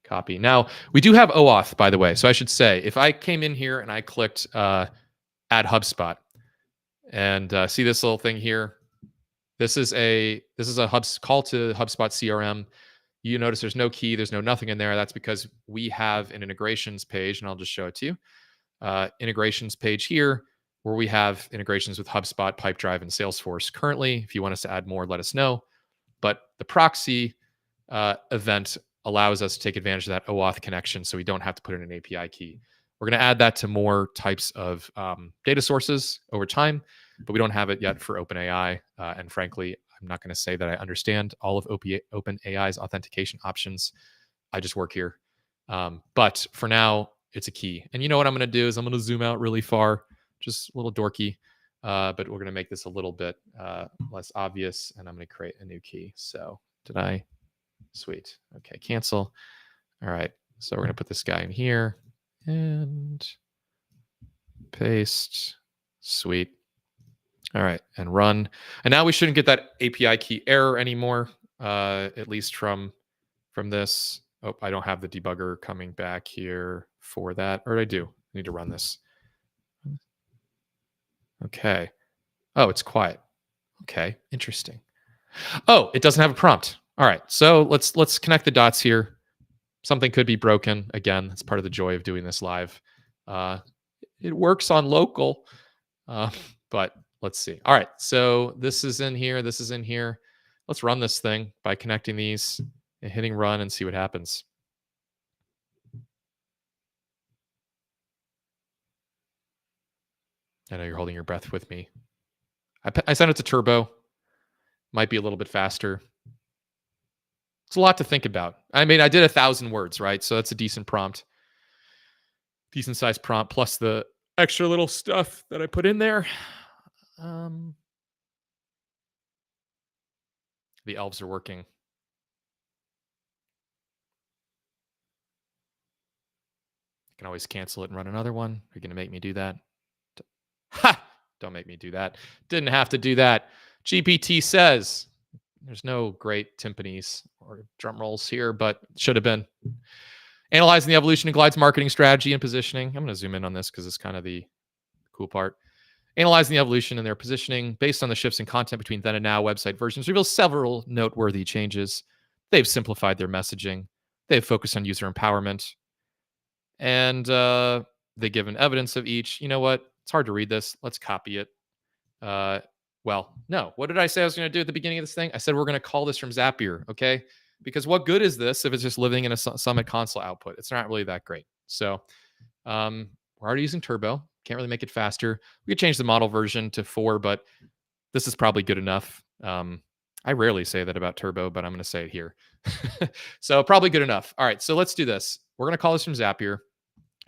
Copy. Now, we do have OAuth, by the way. So I should say, if I came in here and I clicked add HubSpot, and see this little thing here. This is a call to HubSpot CRM. You notice there's no key, there's no nothing in there. That's because we have an integrations page, and I'll just show it to you. Integrations page here, where we have integrations with HubSpot, Pipedrive, and Salesforce. Currently, if you want us to add more, let us know. But the proxy event allows us to take advantage of that OAuth connection, so we don't have to put in an API key. We're going to add that to more types of data sources over time, but we don't have it yet for OpenAI. And frankly, I'm not going to say that I understand all of OpenAI's authentication options. I just work here. But for now, it's a key. And you know what I'm going to do is I'm going to zoom out really far, just a little dorky. But we're going to make this a little bit less obvious. And I'm going to create a new key. So did I? Sweet. Okay, cancel. All right. So we're going to put this guy in here and paste. Sweet. All right, and run. And now we shouldn't get that API key error anymore, at least from this. Oh, I don't have the debugger coming back here for that. Or I do. I need to run this. Okay. Oh, it's quiet. Okay, interesting. Oh, it doesn't have a prompt. All right, so let's connect the dots here. Something could be broken. Again, that's part of the joy of doing this live. It works on local, but let's see. All right, so this is in here. This is in here. Let's run this thing by connecting these and hitting run and see what happens. I know you're holding your breath with me. I sent it to Turbo. Might be a little bit faster. It's a lot to think about. I mean, I did 1,000 words, right? So that's a decent prompt. Decent sized prompt plus the extra little stuff that I put in there. The elves are working. I can always cancel it and run another one. Are you going to make me do that? Ha! Don't make me do that. Didn't have to do that. GPT says there's no great timpanis or drum rolls here, but should have been. Analyzing the evolution of Glide's marketing strategy and positioning. I'm going to zoom in on this because it's kind of the cool part. Analyzing the evolution and their positioning based on the shifts in content between then and now website versions reveals several noteworthy changes. They've simplified their messaging. They've focused on user empowerment. And they've given evidence of each. You know what? It's hard to read this. Let's copy it. Well, no. What did I say I was going to do at the beginning of this thing? I said we're going to call this from Zapier, okay? Because what good is this if it's just living in a Summit console output? It's not really that great. So we're already using Turbo. Can't really make it faster. We could change the model version to 4, but this is probably good enough. I rarely say that about Turbo, but I'm going to say it here. So probably good enough. All right, so let's do this. We're going to call this from Zapier.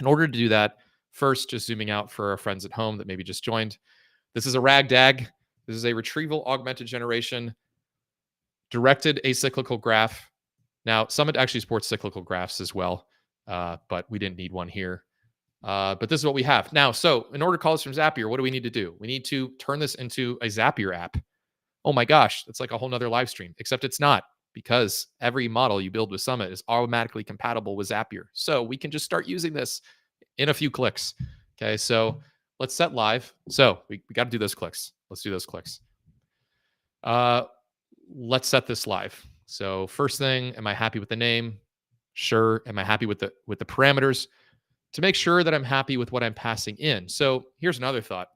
In order to do that, first, just zooming out for our friends at home that maybe just joined. This is a RAGDAG. This is a retrieval augmented generation directed acyclical graph. Now, Summit actually supports cyclical graphs as well, but we didn't need one here. But this is what we have. Now, so in order to call this from Zapier, what do we need to do? We need to turn this into a Zapier app. Oh my gosh, that's like a whole nother live stream, except it's not, because every model you build with Summit is automatically compatible with Zapier. So we can just start using this in a few clicks. Okay, so let's set live. So we got to do those clicks. Let's do those clicks. Let's set this live. So first thing, am I happy with the name? Sure. Am I happy with the parameters? To make sure that I'm happy with what I'm passing in. So here's another thought.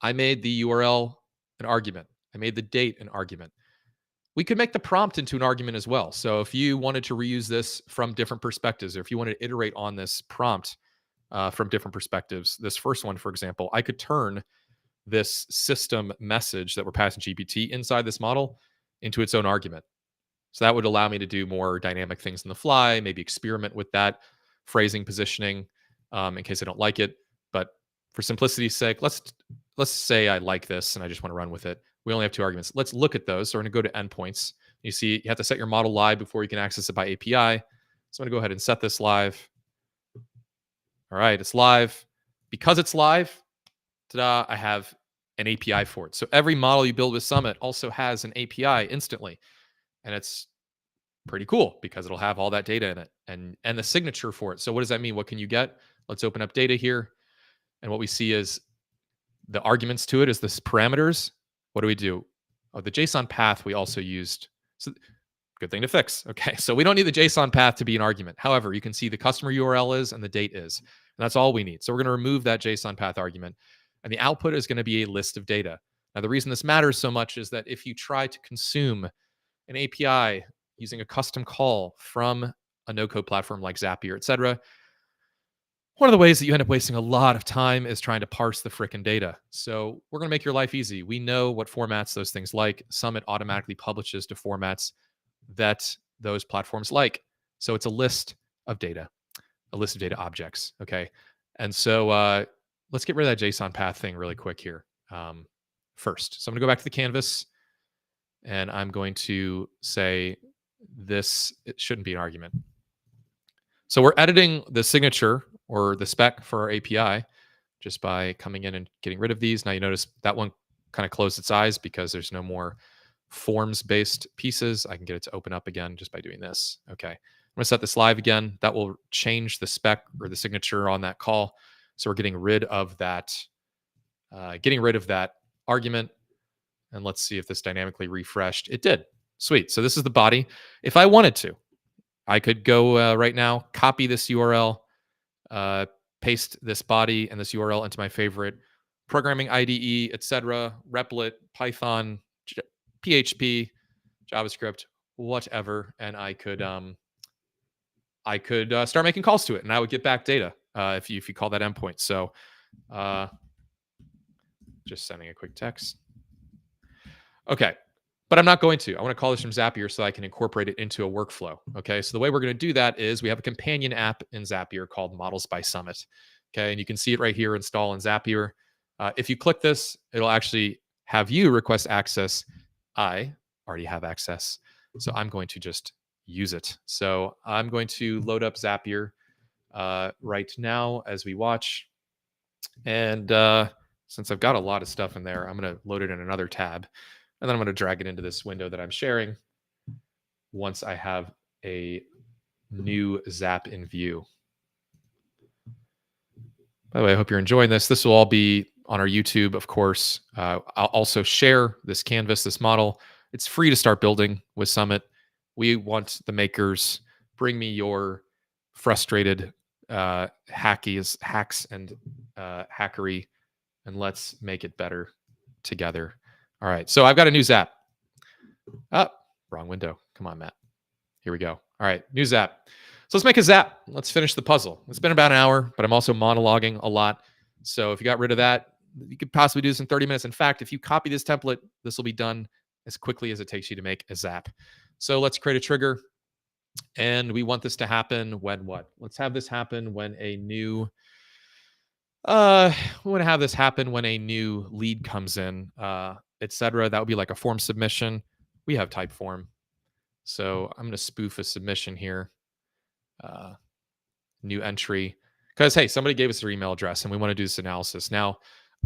I made the URL an argument. I made the date an argument. We could make the prompt into an argument as well. So if you wanted to reuse this from different perspectives, or if you wanted to iterate on this prompt from different perspectives, this first one, for example, I could turn this system message that we're passing GPT inside this model into its own argument. So that would allow me to do more dynamic things on the fly, maybe experiment with that phrasing, positioning, in case I don't like it. But for simplicity's sake, let's say I like this and I just want to run with it. We only have 2 arguments. Let's look at those. So we're going to go to endpoints. You see, you have to set your model live before you can access it by API. So I'm going to go ahead and set this live. All right, it's live. Because it's live, ta-da, I have an API for it. So every model you build with Summit also has an API instantly. And it's pretty cool because it'll have all that data in it and the signature for it. So what does that mean? What can you get? Let's open up data here. And what we see is the arguments to it is this parameters. What do we do? Oh, the JSON path we also used. So good thing to fix. Okay, so we don't need the JSON path to be an argument. However, you can see the customer URL is and the date is. And that's all we need. So we're going to remove that JSON path argument. And the output is going to be a list of data. Now, the reason this matters so much is that if you try to consume an API using a custom call from a no-code platform like Zapier, et cetera, one of the ways that you end up wasting a lot of time is trying to parse the frickin' data. So we're going to make your life easy. We know what formats those things like. Summit automatically publishes to formats that those platforms like. So it's a list of data objects. Okay. And so let's get rid of that JSON path thing really quick here first. So I'm going to go back to the canvas and I'm going to say this, it shouldn't be an argument. So we're editing the signature or the spec for our API just by coming in and getting rid of these. Now you notice that one kind of closed its eyes because there's no more forms-based pieces. I can get it to open up again just by doing this. Okay, I'm gonna set this live again. That will change the spec or the signature on that call. So we're getting rid of that, argument. And let's see if this dynamically refreshed. It did. Sweet. So this is the body. If I wanted to, I could go right now, copy this URL, paste this body and this URL into my favorite programming IDE, etc., Replit, Python, PHP, JavaScript, whatever, and I could start making calls to it, and I would get back data if you call that endpoint. So, just sending a quick text. Okay. But I'm not going to. I want to call this from Zapier so I can incorporate it into a workflow. Okay, so the way we're going to do that is we have a companion app in Zapier called Models by Summit. Okay, and you can see it right here, install in Zapier. If you click this, it'll actually have you request access. I already have access, so I'm going to just use it. So I'm going to load up Zapier right now as we watch. And since I've got a lot of stuff in there, I'm going to load it in another tab. And then I'm going to drag it into this window that I'm sharing once I have a new Zap in view. By the way, I hope you're enjoying this. This will all be on our YouTube, of course. I'll also share this canvas, this model. It's free to start building with Summit. We want the makers. Bring me your frustrated hacks and hackery, and let's make it better together. All right, so I've got a new Zap. Wrong window. Come on, Matt. Here we go. All right, new Zap. So let's make a Zap. Let's finish the puzzle. It's been about an hour, but I'm also monologuing a lot. So if you got rid of that, you could possibly do this in 30 minutes. In fact, if you copy this template, this will be done as quickly as it takes you to make a Zap. So let's create a trigger. And we want this to happen when what? Let's have this happen when a new we want to have this happen when a new lead comes in, etc. That would be like a form submission. We have type form. So I'm going to spoof a submission here. New entry. Because, hey, somebody gave us their email address and we want to do this analysis. Now,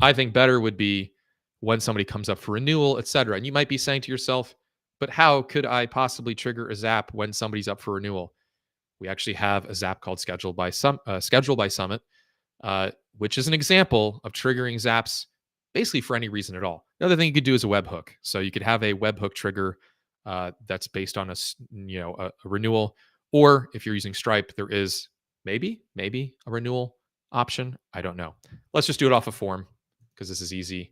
I think better would be when somebody comes up for renewal, etc. And you might be saying to yourself, but how could I possibly trigger a Zap when somebody's up for renewal? We actually have a Zap called Scheduled by Summit, which is an example of triggering Zaps basically for any reason at all. The other thing you could do is a webhook. So you could have a webhook trigger that's based on a renewal, or if you're using Stripe, there is maybe a renewal option. I don't know. Let's just do it off a form because this is easy.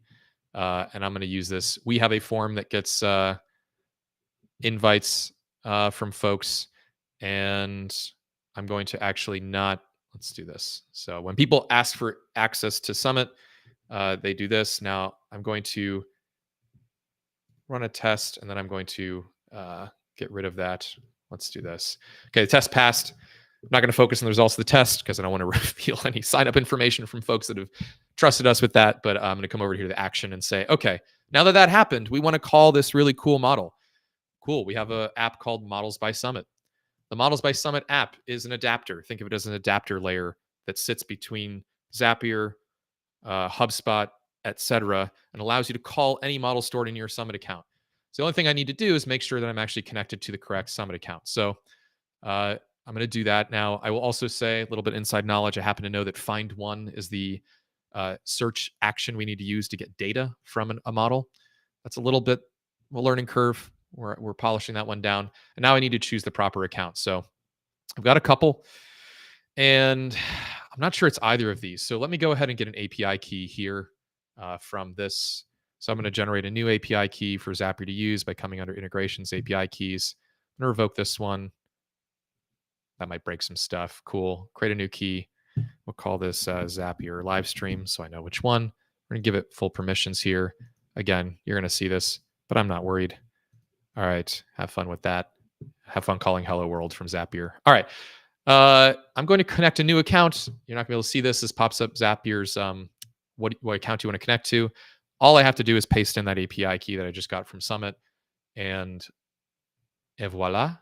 And I'm going to use this. We have a form that gets invites from folks, and I'm going to actually not. Let's do this. So when people ask for access to Summit, they do this. Now I'm going to run a test, and then I'm going to get rid of that. Let's do this. Okay, the test passed. I'm not going to focus on the results of the test because I don't want to reveal any sign-up information from folks that have trusted us with that. But I'm going to come over here to the action and say, okay, now that that happened, we want to call this really cool model. Cool. We have an app called Models by Summit. The Models by Summit app is an adapter. Think of it as an adapter layer that sits between Zapier, HubSpot, etc., and allows you to call any model stored in your Summit account. So the only thing I need to do is make sure that I'm actually connected to the correct Summit account. So I'm going to do that now. I will also say a little bit inside knowledge. I happen to know that find one is the search action we need to use to get data from a model. That's a little bit of a learning curve. We're polishing that one down. And now I need to choose the proper account. So I've got a couple, and I'm not sure it's either of these. So let me go ahead and get an API key here from this. So I'm going to generate a new API key for Zapier to use by coming under integrations, API keys. I'm going to revoke this one. That might break some stuff. Cool. Create a new key. We'll call this Zapier Livestream so I know which one. We're going to give it full permissions here. Again, you're going to see this, but I'm not worried. All right. Have fun with that. Have fun calling Hello World from Zapier. All right. I'm going to connect a new account. You're not going to be able to see this. This pops up Zapier's what account you want to connect to. All I have to do is paste in that API key that I just got from Summit. And voila,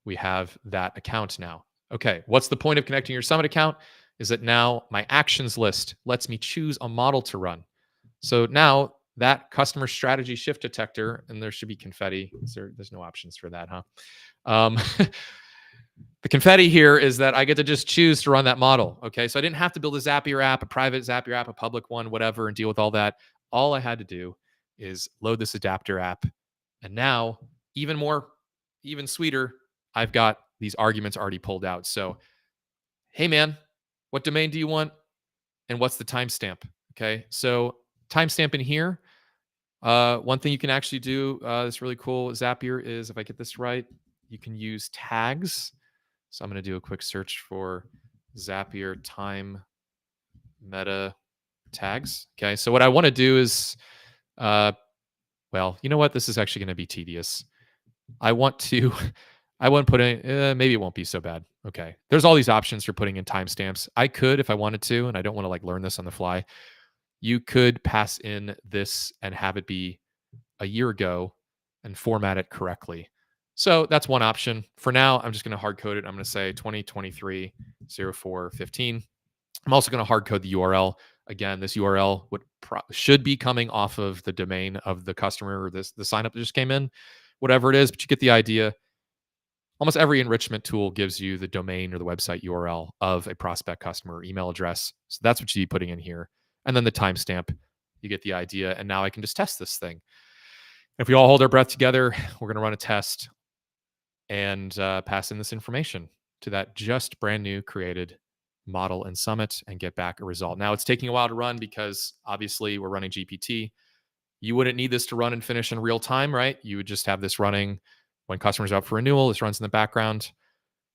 we have that account now. Okay, what's the point of connecting your Summit account? Is that now my actions list lets me choose a model to run. So now that customer strategy shift detector, and there should be confetti. There's no options for that, huh? The confetti here is that I get to just choose to run that model. Okay, so I didn't have to build a Zapier app, a private Zapier app, a public one, whatever, and deal with all that. All I had to do is load this adapter app. And now, even sweeter, I've got these arguments already pulled out. So, hey man, what domain do you want? And what's the timestamp? Okay, so timestamp in here. One thing you can actually do that's really cool, Zapier, is if I get this right, you can use tags. So I'm going to do a quick search for Zapier time meta tags. Okay, so what I want to do is, well, you know what? This is actually going to be tedious. I want to put in, maybe it won't be so bad. Okay, there's all these options for putting in timestamps. I could, if I wanted to, and I don't want to like learn this on the fly, you could pass in this and have it be a year ago and format it correctly. So that's one option. For now, I'm just going to hard code it. I'm going to say 2023 0415. I'm also going to hard code the URL. Again, this URL should be coming off of the domain of the customer or the sign up that just came in, whatever it is, but you get the idea. almost every enrichment tool gives you the domain or the website URL of a prospect customer email address. So that's what you'd be putting in here. And then the timestamp, you get the idea. And now I can just test this thing. If we all hold our breath together, we're going to run a test and pass in this information to that just brand new created model in Summit and get back a result. Now it's taking a while to run because obviously we're running GPT. You wouldn't need this to run and finish in real time, right? You would just have this running when customers are up for renewal. This runs in the background.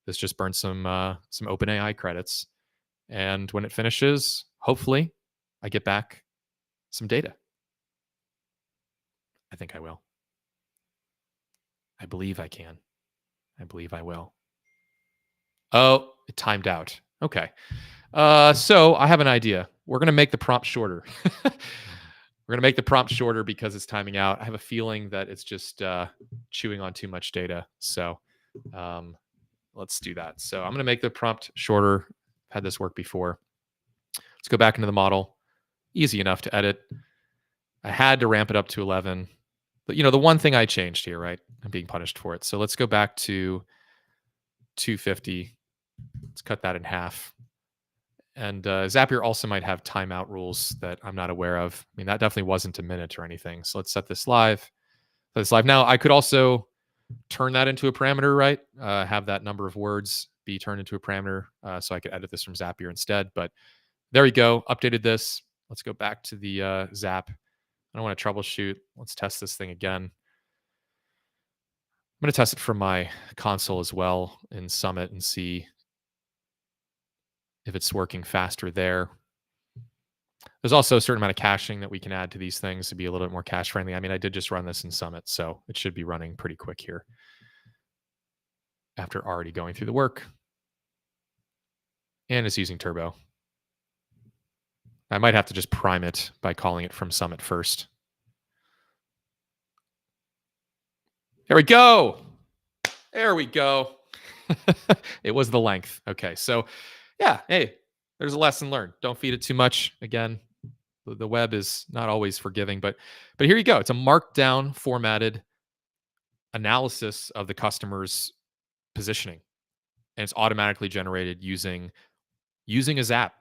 This just burns some OpenAI credits, and when it finishes, hopefully, I get back some data. I think I will. I believe I can. I believe I will. Oh, it timed out. Okay. So I have an idea. We're going to make the prompt shorter. We're going to make the prompt shorter because it's timing out. I have a feeling that it's just chewing on too much data. So let's do that. So I'm going to make the prompt shorter. I've had this work before. Let's go back into the model. Easy enough to edit. I had to ramp it up to 11. But, the one thing I changed here, right? I'm being punished for it. So let's go back to 250. Let's cut that in half. And Zapier also might have timeout rules that I'm not aware of. I mean, that definitely wasn't a minute or anything. So let's set this live. Now, I could also turn that into a parameter, right? Have that number of words be turned into a parameter. So I could edit this from Zapier instead. But there we go. Updated this. Let's go back to the Zap. I don't want to troubleshoot. Let's test this thing again. I'm going to test it from my console as well in Summit and see if it's working faster there. There's also a certain amount of caching that we can add to these things to be a little bit more cache friendly. I mean, I did just run this in Summit, so it should be running pretty quick here after already going through the work. And it's using Turbo. I might have to just prime it by calling it from Summit first. There we go. There we go. It was the length. Okay, so yeah, hey, there's a lesson learned. Don't feed it too much. Again, the web is not always forgiving, but here you go. It's a markdown formatted analysis of the customer's positioning, and it's automatically generated using a Zap.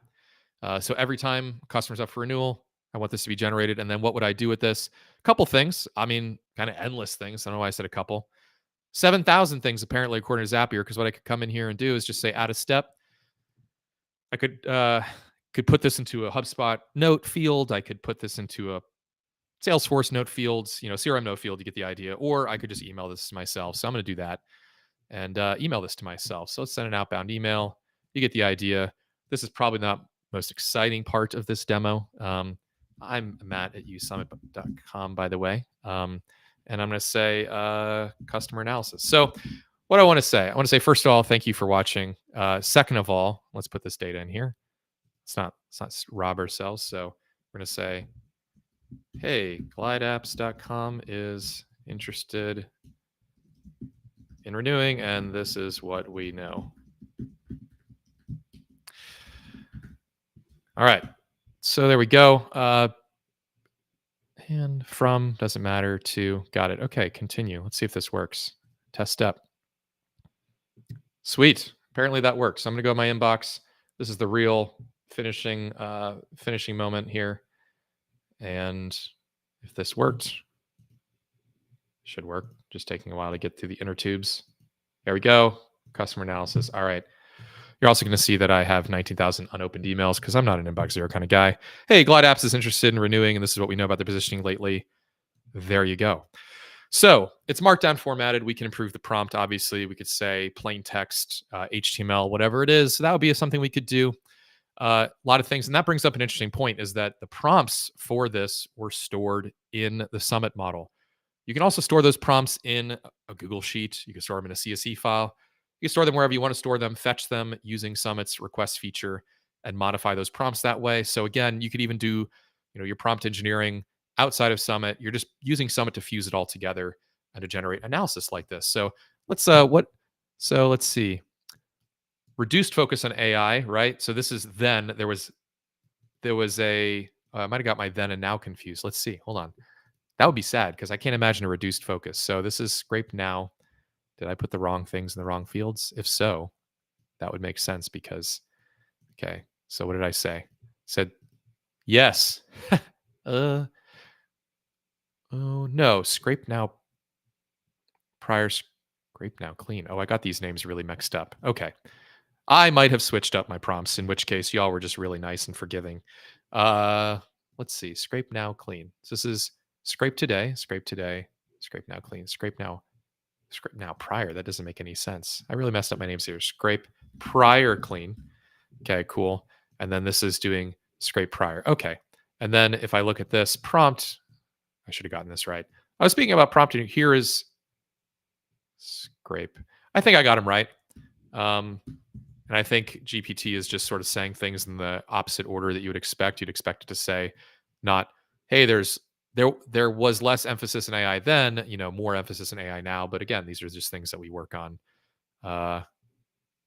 So every time customer's up for renewal, I want this to be generated. And then what would I do with this? A couple things. I mean, kind of endless things. I don't know why I said a couple. 7,000 things apparently according to Zapier, because what I could come in here and do is just say add a step. I could put this into a HubSpot note field. I could put this into a Salesforce note fields, CRM note field. You get the idea. Or I could just email this to myself. So I'm going to do that and email this to myself. So let's send an outbound email. You get the idea. This is probably not most exciting part of this demo. I'm Matt at usummit.com, by the way. And I'm going to say customer analysis. So what I want to say, first of all, thank you for watching. Second of all, let's put this data in here. It's not rob ourselves. So we're going to say, hey, glideapps.com is interested in renewing, and this is what we know. All right. So there we go. And from doesn't matter to got it. Okay, continue. Let's see if this works. Test step. Sweet. Apparently that works. I'm going to go to my inbox. This is the real finishing moment here. And if this worked, should work. Just taking a while to get through the inner tubes. There we go. Customer analysis. All right. You're also going to see that I have 19,000 unopened emails because I'm not an inbox zero kind of guy. Hey, Glide Apps is interested in renewing, and this is what we know about their positioning lately. There you go. So it's markdown formatted. We can improve the prompt. Obviously, we could say plain text, HTML, whatever it is. So that would be something we could do. A lot of things. And that brings up an interesting point is that the prompts for this were stored in the Summit model. You can also store those prompts in a Google Sheet. You can store them in a CSV file. You can store them wherever you want to store them, fetch them using Summit's request feature and modify those prompts that way. So again, you could even do, your prompt engineering outside of Summit. You're just using Summit to fuse it all together and to generate analysis like this. So let's see. Reduced focus on AI, right? So this is then there was a I might have got my then and now confused. Let's see. Hold on. That would be sad because I can't imagine a reduced focus. So this is scrape now. Did I put the wrong things in the wrong fields? If so, that would make sense because, okay. So what did I say? Said yes. uh, oh no, scrape now prior, scrape now clean. Oh, I got these names really mixed up. Okay. I might have switched up my prompts, in which case y'all were just really nice and forgiving. Uh, let's see. Scrape now clean. So this is scrape today, scrape now clean, scrape now prior. That doesn't make any sense. I really messed up my names here. Scrape prior clean. Okay, cool. And then this is doing scrape prior. Okay. And then if I look at this prompt, I should have gotten this right. I was speaking about prompting. Here is scrape. I think I got them right. And I think GPT is just sort of saying things in the opposite order that you would expect. You'd expect it to say, not, hey, there was less emphasis in AI then, more emphasis in AI now. But again, these are just things that we work on. Uh,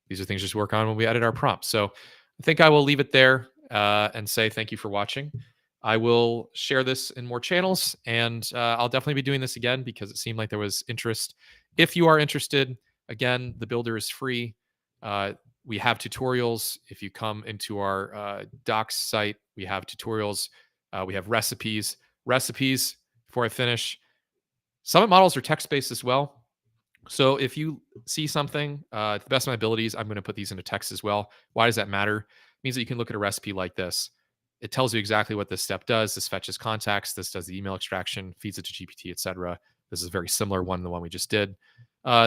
these are things just work on when we edit our prompts. So I think I will leave it there and say thank you for watching. I will share this in more channels, and I'll definitely be doing this again because it seemed like there was interest. If you are interested, again, the builder is free. Uh, we have tutorials. If you come into our docs site, we have tutorials. We have recipes. Recipes, before I finish, Summit models are text-based as well. So if you see something, to the best of my abilities, I'm going to put these into text as well. Why does that matter? It means that you can look at a recipe like this. It tells you exactly what this step does. This fetches context. This does the email extraction, feeds it to GPT, etc. This is a very similar one to the one we just did.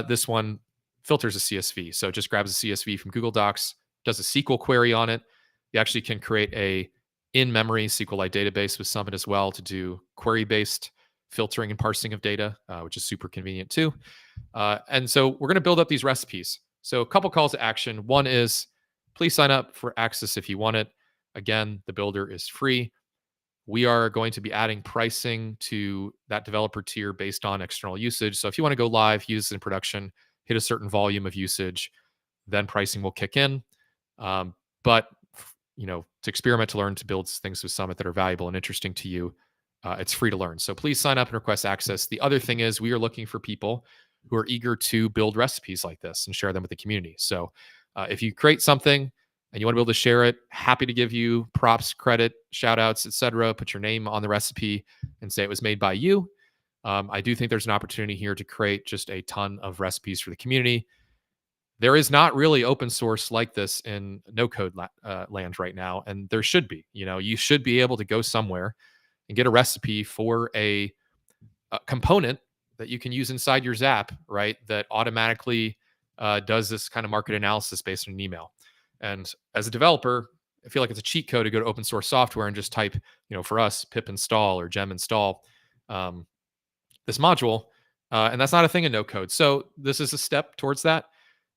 This one filters a CSV. So it just grabs a CSV from Google Docs, does a SQL query on it. You actually can create a in-memory SQLite database with Summit as well to do query-based filtering and parsing of data, which is super convenient too. And so we're going to build up these recipes. So a couple calls to action. One is please sign up for access if you want it. Again, the builder is free. We are going to be adding pricing to that developer tier based on external usage. So if you want to go live, use it in production, hit a certain volume of usage, then pricing will kick in. But to experiment, to learn, to build things with Summit that are valuable and interesting to you, it's free to learn. So please sign up and request access. The other thing is we are looking for people who are eager to build recipes like this and share them with the community. So if you create something and you want to be able to share it, happy to give you props, credit, shout outs, etc. Put your name on the recipe and say it was made by you. I do think there's an opportunity here to create just a ton of recipes for the community. There is not really open source like this in no code land right now, and there should be. You should be able to go somewhere and get a recipe for a component that you can use inside your Zap, right? That automatically does this kind of market analysis based on an email. And as a developer, I feel like it's a cheat code to go to open source software and just type, for us, pip install or gem install this module. And that's not a thing in no code. So this is a step towards that.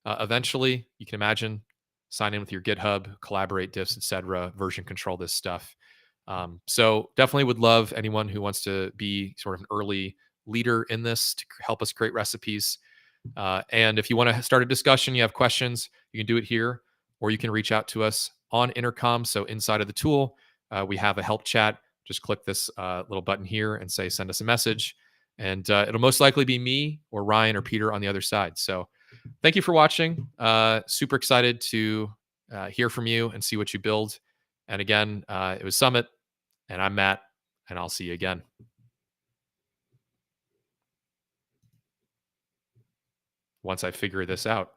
Eventually, you can imagine sign in with your GitHub, collaborate, diffs, etc., version control this stuff. So definitely would love anyone who wants to be sort of an early leader in this to help us create recipes. And if you want to start a discussion, you have questions, you can do it here, or you can reach out to us on Intercom. So inside of the tool, we have a help chat. Just click this little button here and say, send us a message. And it'll most likely be me or Ryan or Peter on the other side. So thank you for watching. Super excited to hear from you and see what you build. And again, it was Summit, and I'm Matt, and I'll see you again. Once I figure this out.